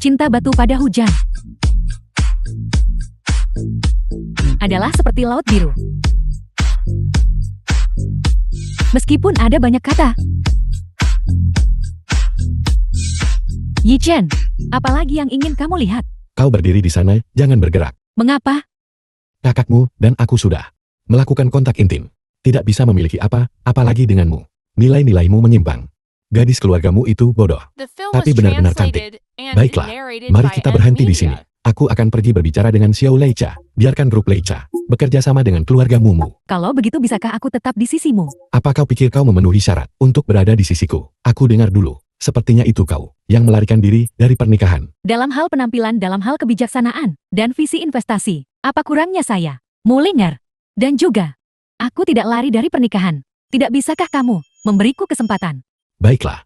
Cinta batu pada hujan. Adalah seperti laut biru. Meskipun ada banyak kata. Yi Chen, apalagi yang ingin kamu lihat? Kau berdiri di sana, jangan bergerak. Mengapa? Kakakmu dan aku sudah melakukan kontak intim. Tidak bisa memiliki apa, apalagi denganmu. Nilai-nilaimu menyimpang. Gadis keluargamu itu bodoh. The film Tapi was benar-benar cantik. translated and Baiklah, narrated mari by kita M. berhenti di sini. Media. Aku akan pergi berbicara dengan Xiao Leica. Biarkan grup Leica bekerja sama dengan keluarga Mumu. Kalau begitu bisakah aku tetap di sisimu? Apa kau pikir kau memenuhi syarat untuk berada di sisiku? Aku dengar dulu. Sepertinya itu kau yang melarikan diri dari pernikahan. Dalam hal penampilan, dalam hal kebijaksanaan, dan visi investasi, apa kurangnya saya? Mulinger. Dan juga, aku tidak lari dari pernikahan. Tidak bisakah kamu memberiku kesempatan? Baiklah.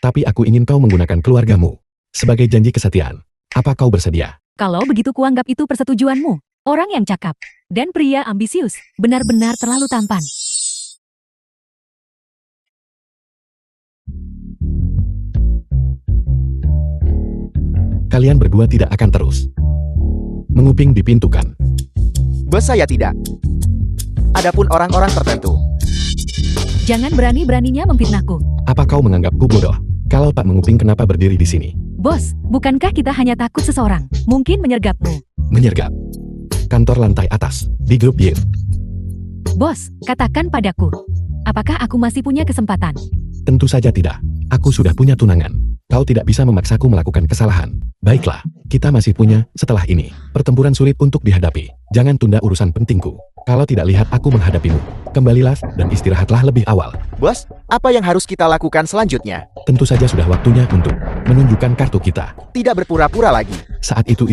Tapi aku ingin kau menggunakan keluargamu sebagai janji kesetiaan. Apa kau bersedia? Kalau begitu kuanggap itu persetujuanmu. Orang yang cakap dan pria ambisius benar-benar terlalu tampan. Kalian berdua tidak akan terus menguping di pintu kan? Bos saya tidak. Adapun orang-orang tertentu, Jangan berani-beraninya memfitnahku. Apa kau menganggapku bodoh? Kalau tak menguping, kenapa berdiri di sini? Bos, bukankah kita hanya takut seseorang? Mungkin menyergapmu. Menyergap. Kantor lantai atas di grup Y. Bos, katakan padaku. Apakah aku masih punya kesempatan? Tentu saja tidak. Aku sudah punya tunangan. Kau tidak bisa memaksaku melakukan kesalahan. Baiklah, kita masih punya, setelah ini, pertempuran sulit untuk dihadapi. Jangan tunda urusan pentingku. Kalau tidak, lihat aku menghadapimu. Kembalilah dan istirahatlah lebih awal. bos, apa yang harus kita lakukan selanjutnya? Tentu saja sudah waktunya untuk menunjukkan kartu kita. Tidak berpura-pura lagi. Saat itu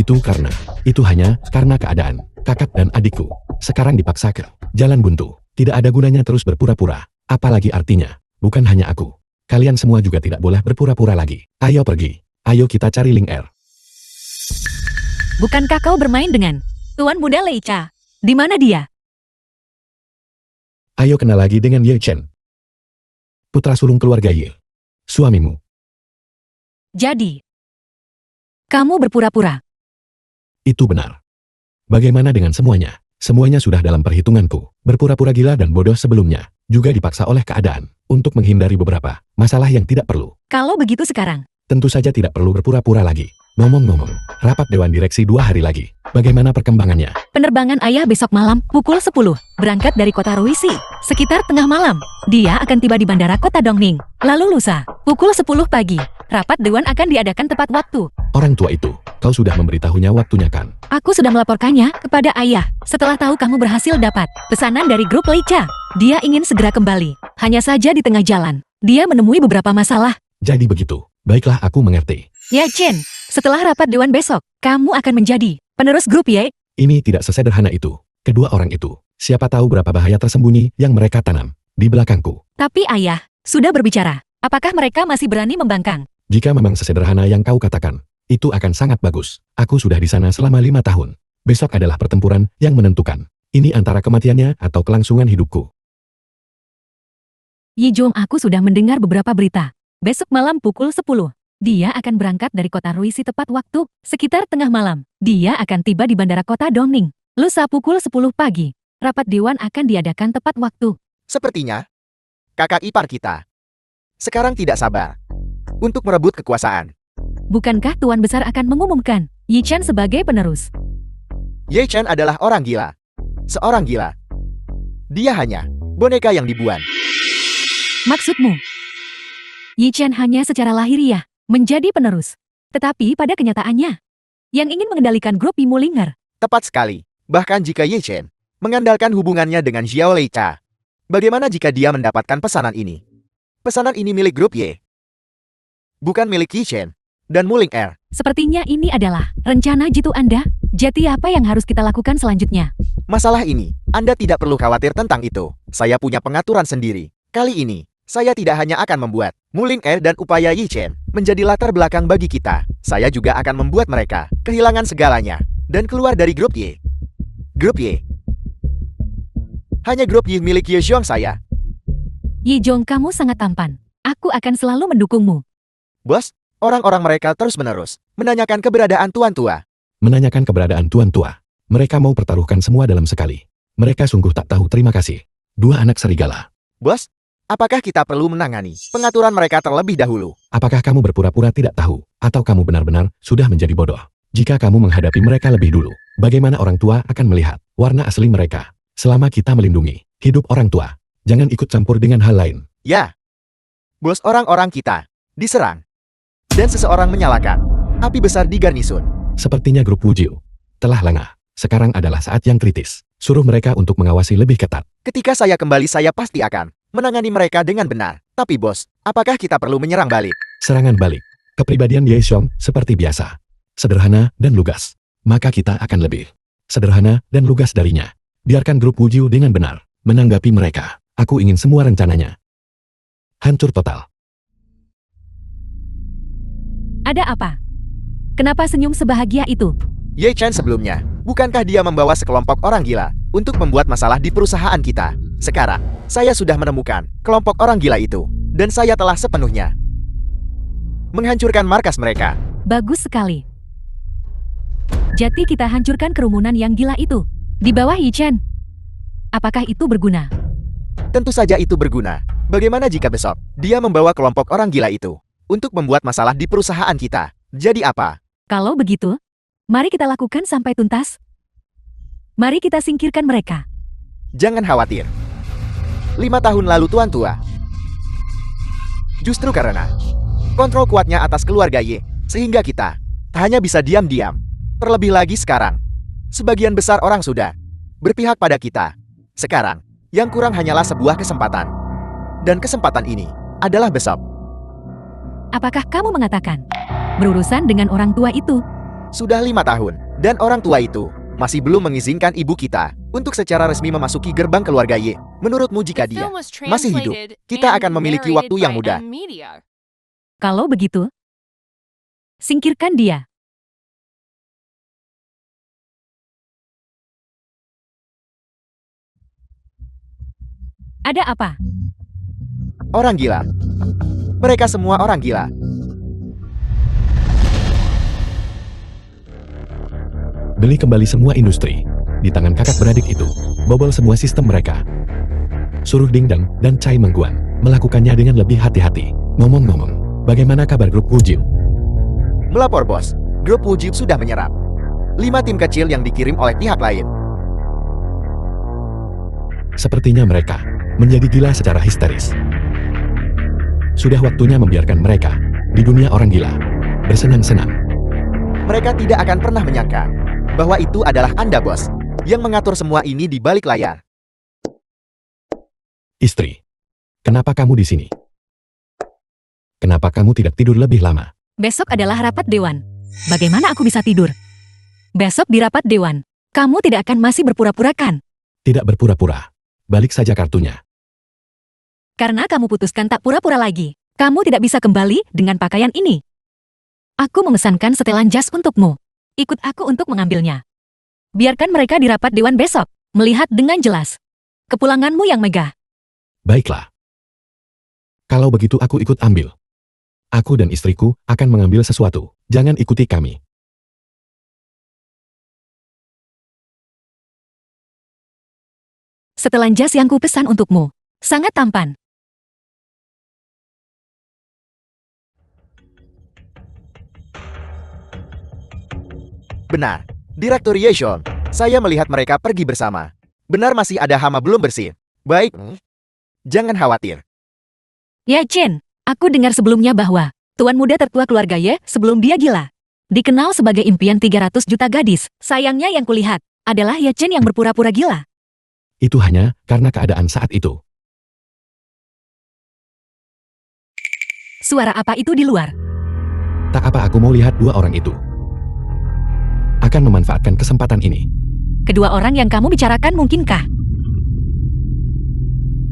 hanya karena keadaan kakak dan adikku. Sekarang dipaksa ke jalan buntu. Tidak ada gunanya terus berpura-pura. Apalagi artinya, bukan hanya aku. Kalian semua juga tidak boleh berpura-pura lagi. Ayo pergi. Ayo kita cari Ling Er. Bukankah kau bermain dengan Tuan Muda Leica? Di mana dia? Ayo kenal lagi dengan Ye Chen. Putra sulung keluarga Ye. Suamimu. Jadi, kamu berpura-pura. Itu benar. Bagaimana dengan semuanya? Semuanya sudah dalam perhitunganku. Berpura-pura gila dan bodoh sebelumnya. Juga dipaksa oleh keadaan. Untuk menghindari beberapa masalah yang tidak perlu. Kalau begitu sekarang, Tentu saja tidak perlu berpura-pura lagi. Ngomong-ngomong, rapat Dewan Direksi 2 hari lagi. Bagaimana perkembangannya? penerbangan ayah besok malam pukul 10. Berangkat dari kota Ruisi. Sekitar tengah malam, dia akan tiba di bandara kota Dongning. Lalu lusa, pukul 10 pagi, rapat Dewan akan diadakan tepat waktu. Orang tua itu, kau sudah memberitahunya waktunya kan? Aku sudah melaporkannya kepada ayah. Setelah tahu kamu berhasil dapat pesanan dari grup Leica, dia ingin segera kembali. Hanya saja di tengah jalan, dia menemui beberapa masalah. Jadi begitu. Baiklah, aku mengerti. Ya Chen, setelah rapat Dewan besok, kamu akan menjadi penerus grup Y. Ini tidak sesederhana itu. Kedua orang itu, siapa tahu berapa bahaya tersembunyi yang mereka tanam di belakangku. Tapi ayah, sudah berbicara. Apakah mereka masih berani membangkang? Jika memang sesederhana yang kau katakan, itu akan sangat bagus. Aku sudah di sana selama 5 tahun. Besok adalah pertempuran yang menentukan. Ini antara kematiannya atau kelangsungan hidupku. Yi Jong, aku sudah mendengar beberapa berita. Besok malam pukul 10, dia akan berangkat dari kota Ruisi tepat waktu, sekitar tengah malam. Dia akan tiba di bandara kota Dongning. Lusa pukul 10 pagi, rapat dewan akan diadakan tepat waktu. Sepertinya, kakak ipar kita sekarang tidak sabar untuk merebut kekuasaan. Bukankah Tuan Besar akan mengumumkan Yi Chen sebagai penerus? Ye Chen adalah orang gila. Seorang gila. Dia hanya boneka yang dibuat. Maksudmu? Yi Chen hanya secara lahiriah menjadi penerus. Tetapi pada kenyataannya, yang ingin mengendalikan grup Yimulinger. Tepat sekali. Bahkan jika Ye Chen mengandalkan hubungannya dengan Xiao Leica, bagaimana jika dia mendapatkan pesanan ini? Pesanan ini milik grup Y, bukan milik Yi Chen dan Muling Er. Sepertinya ini adalah rencana jitu Anda. Jadi apa yang harus kita lakukan selanjutnya? Masalah ini, Anda tidak perlu khawatir tentang itu. Saya punya pengaturan sendiri. Kali ini, saya tidak hanya akan membuat Muling Er dan upaya Yi Chen menjadi latar belakang bagi kita. Saya juga akan membuat mereka kehilangan segalanya dan keluar dari grup Y. Grup Y. Hanya grup Y milik Ye Xiong saya. Yi Jong, kamu sangat tampan. Aku akan selalu mendukungmu. Bos, orang-orang mereka terus-menerus menanyakan keberadaan Tuan Tua. Menanyakan keberadaan Tuan Tua. Mereka mau pertaruhkan semua dalam sekali. Mereka sungguh tak tahu terima kasih. Dua anak serigala. Bos, apakah kita perlu menangani pengaturan mereka terlebih dahulu? Apakah kamu berpura-pura tidak tahu? Atau kamu benar-benar sudah menjadi bodoh? Jika kamu menghadapi mereka lebih dulu, bagaimana orang tua akan melihat warna asli mereka? Selama kita melindungi hidup orang tua, jangan ikut campur dengan hal lain. Ya. Bos, orang-orang kita diserang. Dan seseorang menyalakan api besar di garnisun. Sepertinya grup Wujiu telah lengah. Sekarang adalah saat yang kritis. Suruh mereka untuk mengawasi lebih ketat. Ketika saya kembali, saya pasti akan menangani mereka dengan benar. Tapi bos, apakah kita perlu menyerang balik? Serangan balik. Kepribadian Ye Xiong seperti biasa. Sederhana dan lugas. Maka kita akan lebih sederhana dan lugas darinya. Biarkan grup Wujiu dengan benar menanggapi mereka. Aku ingin semua rencananya hancur total. Ada apa? Kenapa senyum sebahagia itu? Ye Chen sebelumnya, bukankah dia membawa sekelompok orang gila untuk membuat masalah di perusahaan kita? Sekarang, saya sudah menemukan kelompok orang gila itu, dan saya telah sepenuhnya menghancurkan markas mereka. Bagus sekali. Jadi kita hancurkan kerumunan yang gila itu. Di bawah Yi Chen. Apakah itu berguna? Tentu saja itu berguna. Bagaimana jika besok, dia membawa kelompok orang gila itu untuk membuat masalah di perusahaan kita? Jadi apa? Kalau begitu, mari kita lakukan sampai tuntas. Mari kita singkirkan mereka. Jangan khawatir. 5 tahun lalu Tuan Tua. Justru karena kontrol kuatnya atas keluarga Ye, sehingga kita tak hanya bisa diam-diam. Terlebih lagi sekarang, sebagian besar orang sudah berpihak pada kita. Sekarang, yang kurang hanyalah sebuah kesempatan. Dan kesempatan ini adalah besok. Apakah kamu mengatakan berurusan dengan orang tua itu? Sudah 5 tahun, dan orang tua itu masih belum mengizinkan ibu kita untuk secara resmi memasuki gerbang keluarga Ye. Menurutmu jika The dia film was masih hidup, translated kita and akan memiliki narrated waktu yang by mudah. M-Media. Kalau begitu, singkirkan dia. Ada apa? Orang gila. Mereka semua orang gila. Beli kembali semua industri. Di tangan kakak beradik itu. Bobol semua sistem mereka. Suruh Dingdang dan Cai Mengguan melakukannya dengan lebih hati-hati. Ngomong-ngomong, bagaimana kabar grup Wujiu? Melapor bos, grup Wujiu sudah menyerap 5 tim kecil yang dikirim oleh pihak lain. Sepertinya mereka menjadi gila secara histeris. Sudah waktunya membiarkan mereka di dunia orang gila bersenang-senang. Mereka tidak akan pernah menyangka bahwa itu adalah Anda bos, yang mengatur semua ini di balik layar. Istri, kenapa kamu di sini? Kenapa kamu tidak tidur lebih lama? Besok adalah rapat dewan. Bagaimana aku bisa tidur? Besok di rapat dewan, kamu tidak akan masih berpura-pura kan? Tidak berpura-pura. Balik saja kartunya. Karena kamu putuskan tak pura-pura lagi, kamu tidak bisa kembali dengan pakaian ini. Aku memesankan setelan jas untukmu. Ikut aku untuk mengambilnya. Biarkan mereka di rapat dewan besok, melihat dengan jelas kepulanganmu yang megah. Baiklah. Kalau begitu aku ikut ambil. Aku dan istriku akan mengambil sesuatu. Jangan ikuti kami. Setelan jas yang kupesan untukmu. Sangat tampan. Benar. Direktur Yeson, saya melihat mereka pergi bersama. Benar masih ada hama belum bersih. Baik. Jangan khawatir. Ya Chen, aku dengar sebelumnya bahwa tuan muda tertua keluarga Ye sebelum dia gila. Dikenal sebagai impian 300 juta gadis. Sayangnya yang kulihat adalah Ye Chen yang berpura-pura gila. Itu hanya karena keadaan saat itu. Suara apa itu di luar? Tak apa, aku mau lihat dua orang itu. Akan memanfaatkan kesempatan ini. Kedua orang yang kamu bicarakan mungkinkah?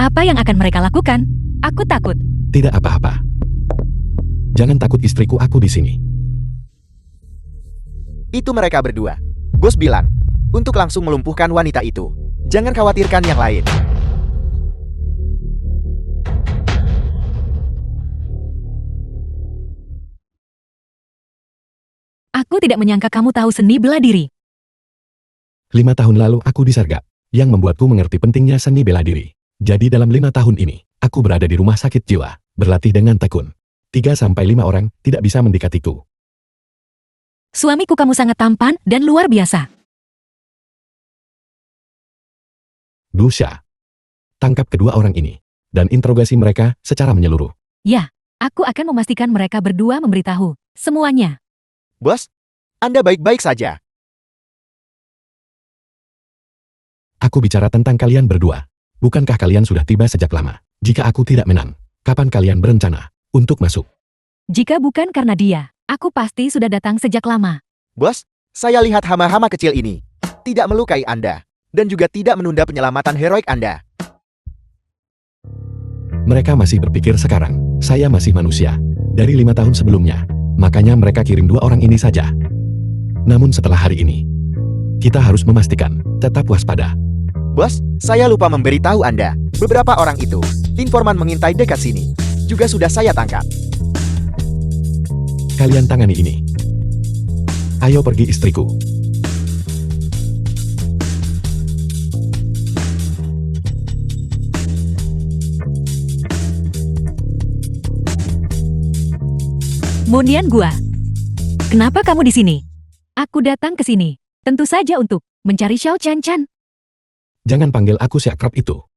Apa yang akan mereka lakukan? Aku takut. Tidak apa-apa. Jangan takut istriku, aku di sini. Itu mereka berdua. Bos bilang, untuk langsung melumpuhkan wanita itu. Jangan khawatirkan yang lain. Aku tidak menyangka kamu tahu seni bela diri. 5 tahun lalu aku disergap, yang membuatku mengerti pentingnya seni bela diri. Jadi dalam 5 tahun ini, aku berada di rumah sakit jiwa, berlatih dengan tekun. 3-5 orang tidak bisa mendekatiku. Suamiku kamu sangat tampan dan luar biasa. Dusha. Tangkap kedua orang ini, dan interogasi mereka secara menyeluruh. Ya, aku akan memastikan mereka berdua memberitahu semuanya. Bos, Anda baik-baik saja. Aku bicara tentang kalian berdua. Bukankah kalian sudah tiba sejak lama? Jika aku tidak menang, kapan kalian berencana untuk masuk? Jika bukan karena dia, aku pasti sudah datang sejak lama. Bos, saya lihat hama-hama kecil ini tidak melukai Anda, dan juga tidak menunda penyelamatan heroik Anda. Mereka masih berpikir sekarang, saya masih manusia. Dari 5 tahun sebelumnya, makanya mereka kirim 2 orang ini saja. Namun setelah hari ini, kita harus memastikan, tetap waspada. Bos, saya lupa memberitahu Anda. Beberapa orang itu, informan mengintai dekat sini. Juga sudah saya tangkap. Kalian tangani ini. Ayo pergi istriku. Munian gua. Kenapa kamu di sini? Aku datang ke sini, tentu saja untuk mencari Xiao Chan. Jangan panggil aku si akrab itu.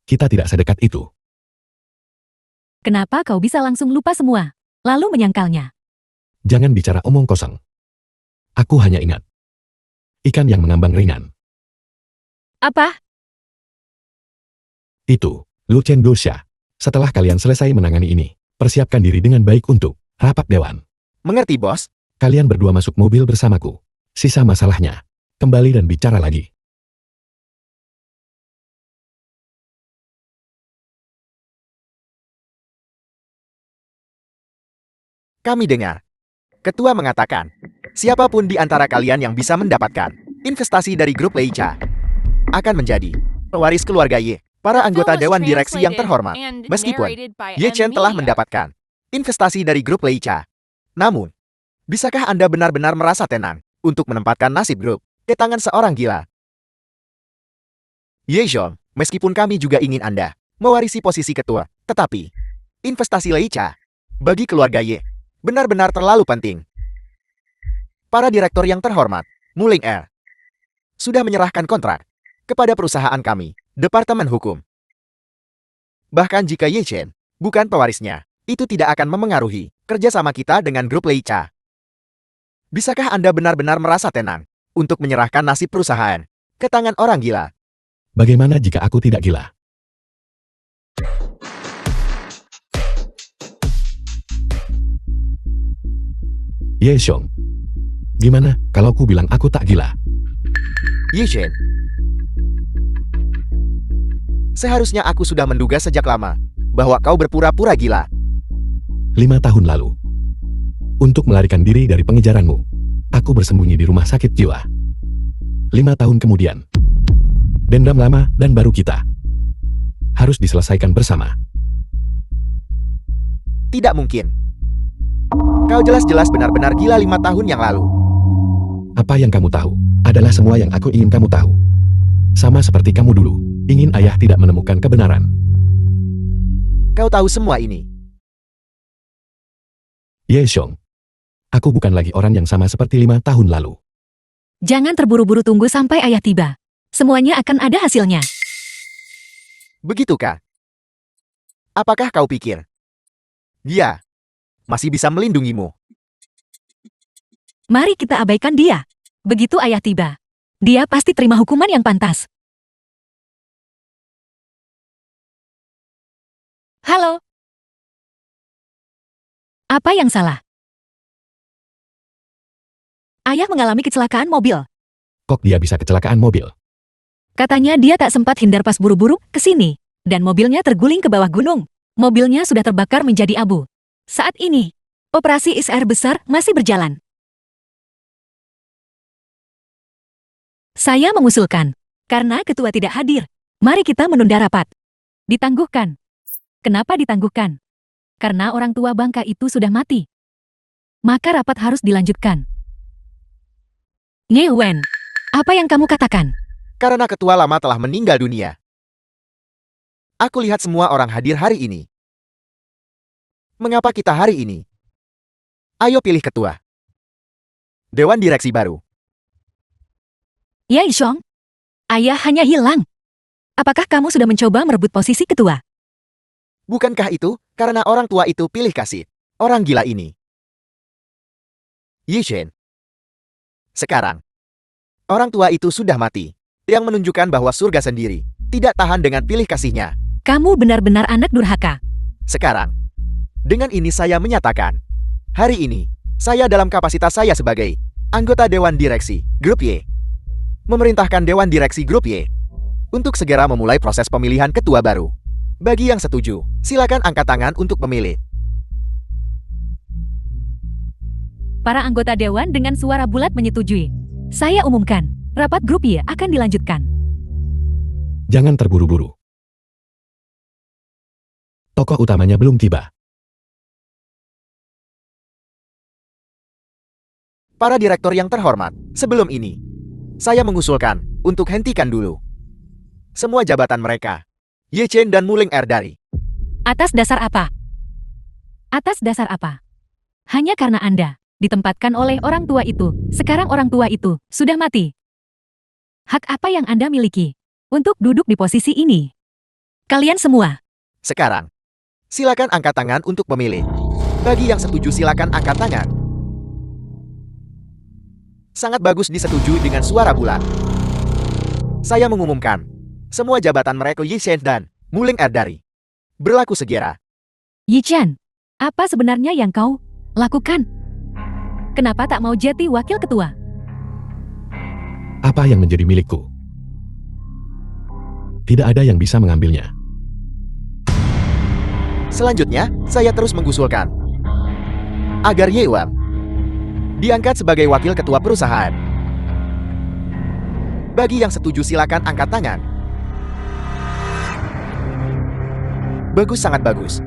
Kita tidak sedekat itu. Kenapa kau bisa langsung lupa semua, lalu menyangkalnya? Jangan bicara omong kosong. Aku hanya ingat. Ikan yang mengambang ringan. Apa? Itu, Lu Chen Dosha. Setelah kalian selesai menangani ini, persiapkan diri dengan baik untuk rapat dewan. Mengerti, Bos? Kalian berdua masuk mobil bersamaku. Sisa masalahnya, kembali dan bicara lagi. Kami dengar. Ketua mengatakan, siapapun di antara kalian yang bisa mendapatkan investasi dari grup Leica akan menjadi pewaris keluarga Ye. Para anggota Dewan Direksi yang terhormat, meskipun Ye Chen telah mendapatkan investasi dari grup Leica. Namun, bisakah Anda benar-benar merasa tenang untuk menempatkan nasib grup ke tangan seorang gila? Ye Zhong, meskipun kami juga ingin Anda mewarisi posisi ketua, tetapi investasi Leica bagi keluarga Ye benar-benar terlalu penting. Para direktur yang terhormat, Muling Er, sudah menyerahkan kontrak kepada perusahaan kami, Departemen Hukum. Bahkan jika Ye Chen bukan pewarisnya, itu tidak akan memengaruhi kerjasama kita dengan grup Leica. Bisakah Anda benar-benar merasa tenang untuk menyerahkan nasib perusahaan ke tangan orang gila? Bagaimana jika aku tidak gila? Ye Xiong. Gimana kalau ku bilang aku tak gila? Ye Chen, seharusnya aku sudah menduga sejak lama bahwa kau berpura-pura gila. 5 tahun lalu. Untuk melarikan diri dari pengejaranmu, aku bersembunyi di rumah sakit jiwa. 5 tahun kemudian, dendam lama dan baru kita harus diselesaikan bersama. Tidak mungkin. Kau jelas-jelas benar-benar gila 5 tahun yang lalu. Apa yang kamu tahu adalah semua yang aku ingin kamu tahu. Sama seperti kamu dulu. Ingin ayah tidak menemukan kebenaran. Kau tahu semua ini. Ye Xiong. Aku bukan lagi orang yang sama seperti 5 tahun lalu. Jangan terburu-buru, tunggu sampai ayah tiba. Semuanya akan ada hasilnya. Begitukah? Apakah kau pikir dia masih bisa melindungimu? Mari kita abaikan dia. Begitu ayah tiba, dia pasti terima hukuman yang pantas. Halo. Apa yang salah? Ayah mengalami kecelakaan mobil. Kok dia bisa kecelakaan mobil? Katanya dia tak sempat hindar pas buru-buru ke sini, dan mobilnya terguling ke bawah gunung. Mobilnya sudah terbakar menjadi abu. Saat ini, operasi ISR besar masih berjalan. Saya mengusulkan, karena ketua tidak hadir, mari kita menunda rapat. Ditangguhkan. Kenapa ditangguhkan? Karena orang tua bangka itu sudah mati. Maka rapat harus dilanjutkan. Ye Wen, apa yang kamu katakan? Karena ketua lama telah meninggal dunia. Aku lihat semua orang hadir hari ini. Mengapa kita hari ini? Ayo pilih ketua. Dewan direksi baru. Ye Xiong, ayah hanya hilang. Apakah kamu sudah mencoba merebut posisi ketua? Bukankah itu karena orang tua itu pilih kasih orang gila ini? Yi Shen. Sekarang, orang tua itu sudah mati, yang menunjukkan bahwa surga sendiri tidak tahan dengan pilih kasihnya. Kamu benar-benar anak durhaka. Sekarang, dengan ini saya menyatakan, hari ini, saya dalam kapasitas saya sebagai anggota Dewan Direksi Grup Y, memerintahkan Dewan Direksi Grup Y untuk segera memulai proses pemilihan ketua baru. Bagi yang setuju, silakan angkat tangan untuk memilih. Para anggota dewan dengan suara bulat menyetujui. Saya umumkan, rapat grup Y akan dilanjutkan. Jangan terburu-buru. Tokoh utamanya belum tiba. Para direktur yang terhormat, sebelum ini, saya mengusulkan untuk hentikan dulu semua jabatan mereka, Ye Chen dan Muling Er dari. Atas dasar apa? Atas dasar apa? Hanya karena Anda ditempatkan oleh orang tua itu, sekarang orang tua itu sudah mati. Hak apa yang Anda miliki untuk duduk di posisi ini? Kalian semua. Sekarang, silakan angkat tangan untuk memilih. Bagi yang setuju silakan angkat tangan. Sangat bagus disetujui dengan suara bulat. Saya mengumumkan, semua jabatan mereka Yi Shen dan Muling Er dari berlaku segera. Yi Chen, apa sebenarnya yang kau lakukan? Kenapa tak mau jadi wakil ketua? Apa yang menjadi milikku? Tidak ada yang bisa mengambilnya. Selanjutnya, saya terus mengusulkan agar Ye Wan diangkat sebagai wakil ketua perusahaan. Bagi yang setuju silakan angkat tangan. Bagus, sangat bagus.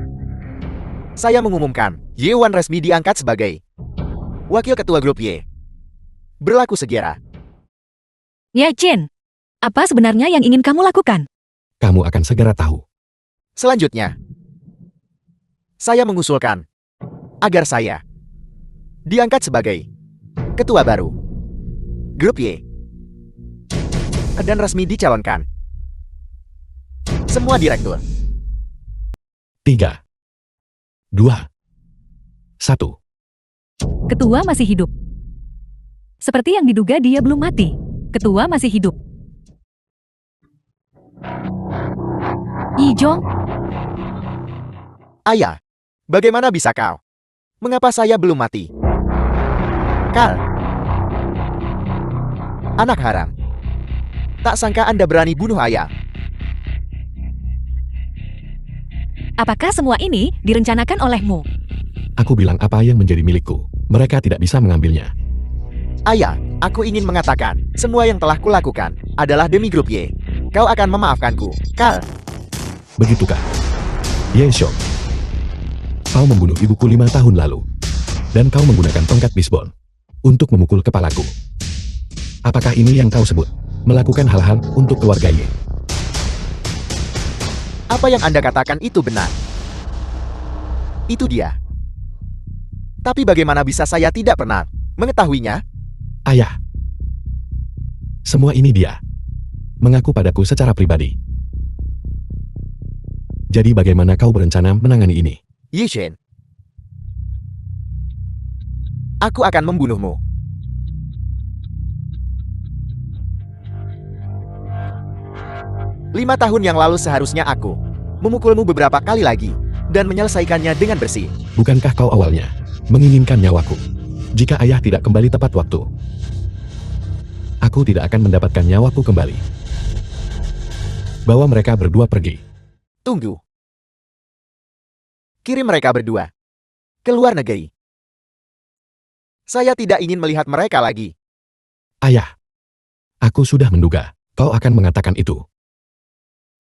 Saya mengumumkan, Ye Wan resmi diangkat sebagai wakil ketua grup Y. Berlaku segera. Ye Chen, apa sebenarnya yang ingin kamu lakukan? Kamu akan segera tahu. Selanjutnya, saya mengusulkan agar saya diangkat sebagai ketua baru grup Y dan resmi dicalonkan semua direktur. 3, 2, 1. Ketua masih hidup. Seperti yang diduga dia belum mati. Ketua masih hidup. Yi Jong, Ayah, bagaimana bisa kau? Mengapa saya belum mati? Kal, anak haram. Tak sangka Anda berani bunuh ayah. apakah semua ini direncanakan olehmu? Aku bilang apa yang menjadi milikku. Mereka tidak bisa mengambilnya. Ayah, aku ingin mengatakan, semua yang telah kulakukan adalah demi grup Y. Kau akan memaafkanku, Kal. Begitukah? Ye Xiong. Kau membunuh ibuku 5 tahun lalu. Dan kau menggunakan tongkat bisbol untuk memukul kepalaku. Apakah ini yang kau sebut melakukan hal-hal untuk keluarga Ye? Apa yang Anda katakan itu benar. Itu dia. Tapi bagaimana bisa saya tidak pernah mengetahuinya? Ayah. Semua ini dia. Mengaku padaku secara pribadi. Jadi bagaimana kau berencana menangani ini? Yi Shen. Aku akan membunuhmu. Lima tahun yang lalu seharusnya aku memukulmu beberapa kali lagi dan menyelesaikannya dengan bersih. Bukankah kau awalnya menginginkan nyawaku? Jika ayah tidak kembali tepat waktu, aku tidak akan mendapatkan nyawaku kembali. Bawa mereka berdua pergi. Tunggu. Kirim mereka berdua ke luar negeri. Saya tidak ingin melihat mereka lagi. Ayah, aku sudah menduga kau akan mengatakan itu.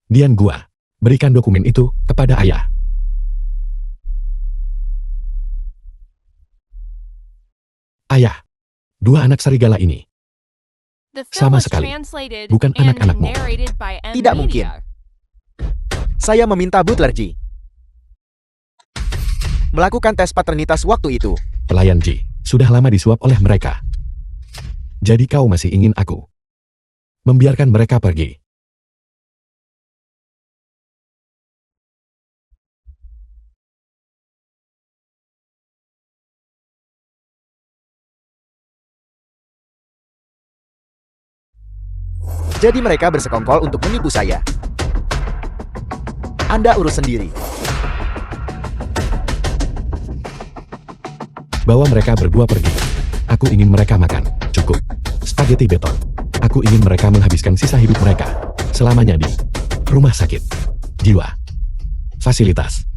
Dian Gua, berikan dokumen itu kepada ayah. Ayah, dua anak serigala ini The Sama film was sekali. translated Bukan and anak-anakmu. narrated by M. Tidak mungkin. Media. Saya meminta Butler Ji melakukan tes paternitas waktu itu. pelayan Ji sudah lama disuap oleh mereka. Jadi kau masih ingin aku membiarkan mereka pergi? Jadi mereka bersekongkol untuk menipu saya. Anda urus sendiri. Bawa mereka berdua pergi. Aku ingin mereka makan. Cukup. Spaghetti beton. Aku ingin mereka menghabiskan sisa hidup mereka selamanya di rumah sakit jiwa. Fasilitas.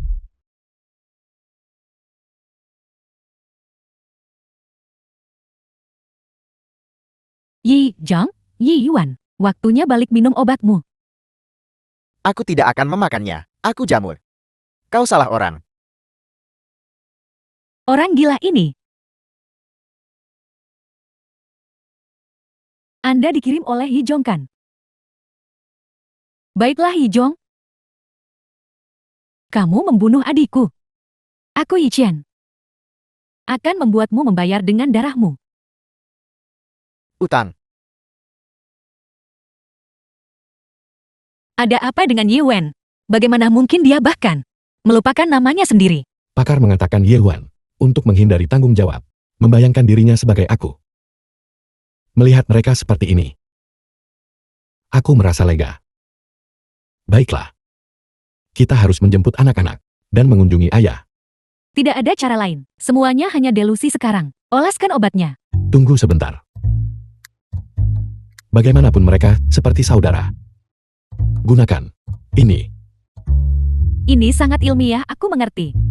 Yi Zhang, Yi Yuan, waktunya balik minum obatmu. Aku tidak akan memakannya. Aku jamur. Kau salah orang. Orang gila ini. Anda dikirim oleh Yi Zhong kan? Baiklah Yi Zhong. Kamu membunuh adikku. Aku Yi Qian. Akan membuatmu membayar dengan darahmu. Utang. Ada apa dengan Yi Wen? Bagaimana mungkin dia bahkan melupakan namanya sendiri? Pakar mengatakan Ye Huan untuk menghindari tanggung jawab, membayangkan dirinya sebagai aku. Melihat mereka seperti ini, aku merasa lega. Baiklah. Kita harus menjemput anak-anak dan mengunjungi ayah. Tidak ada cara lain. Semuanya hanya delusi sekarang. Olaskan obatnya. Tunggu sebentar. Bagaimanapun mereka seperti saudara. Gunakan ini. Ini sangat ilmiah, aku mengerti.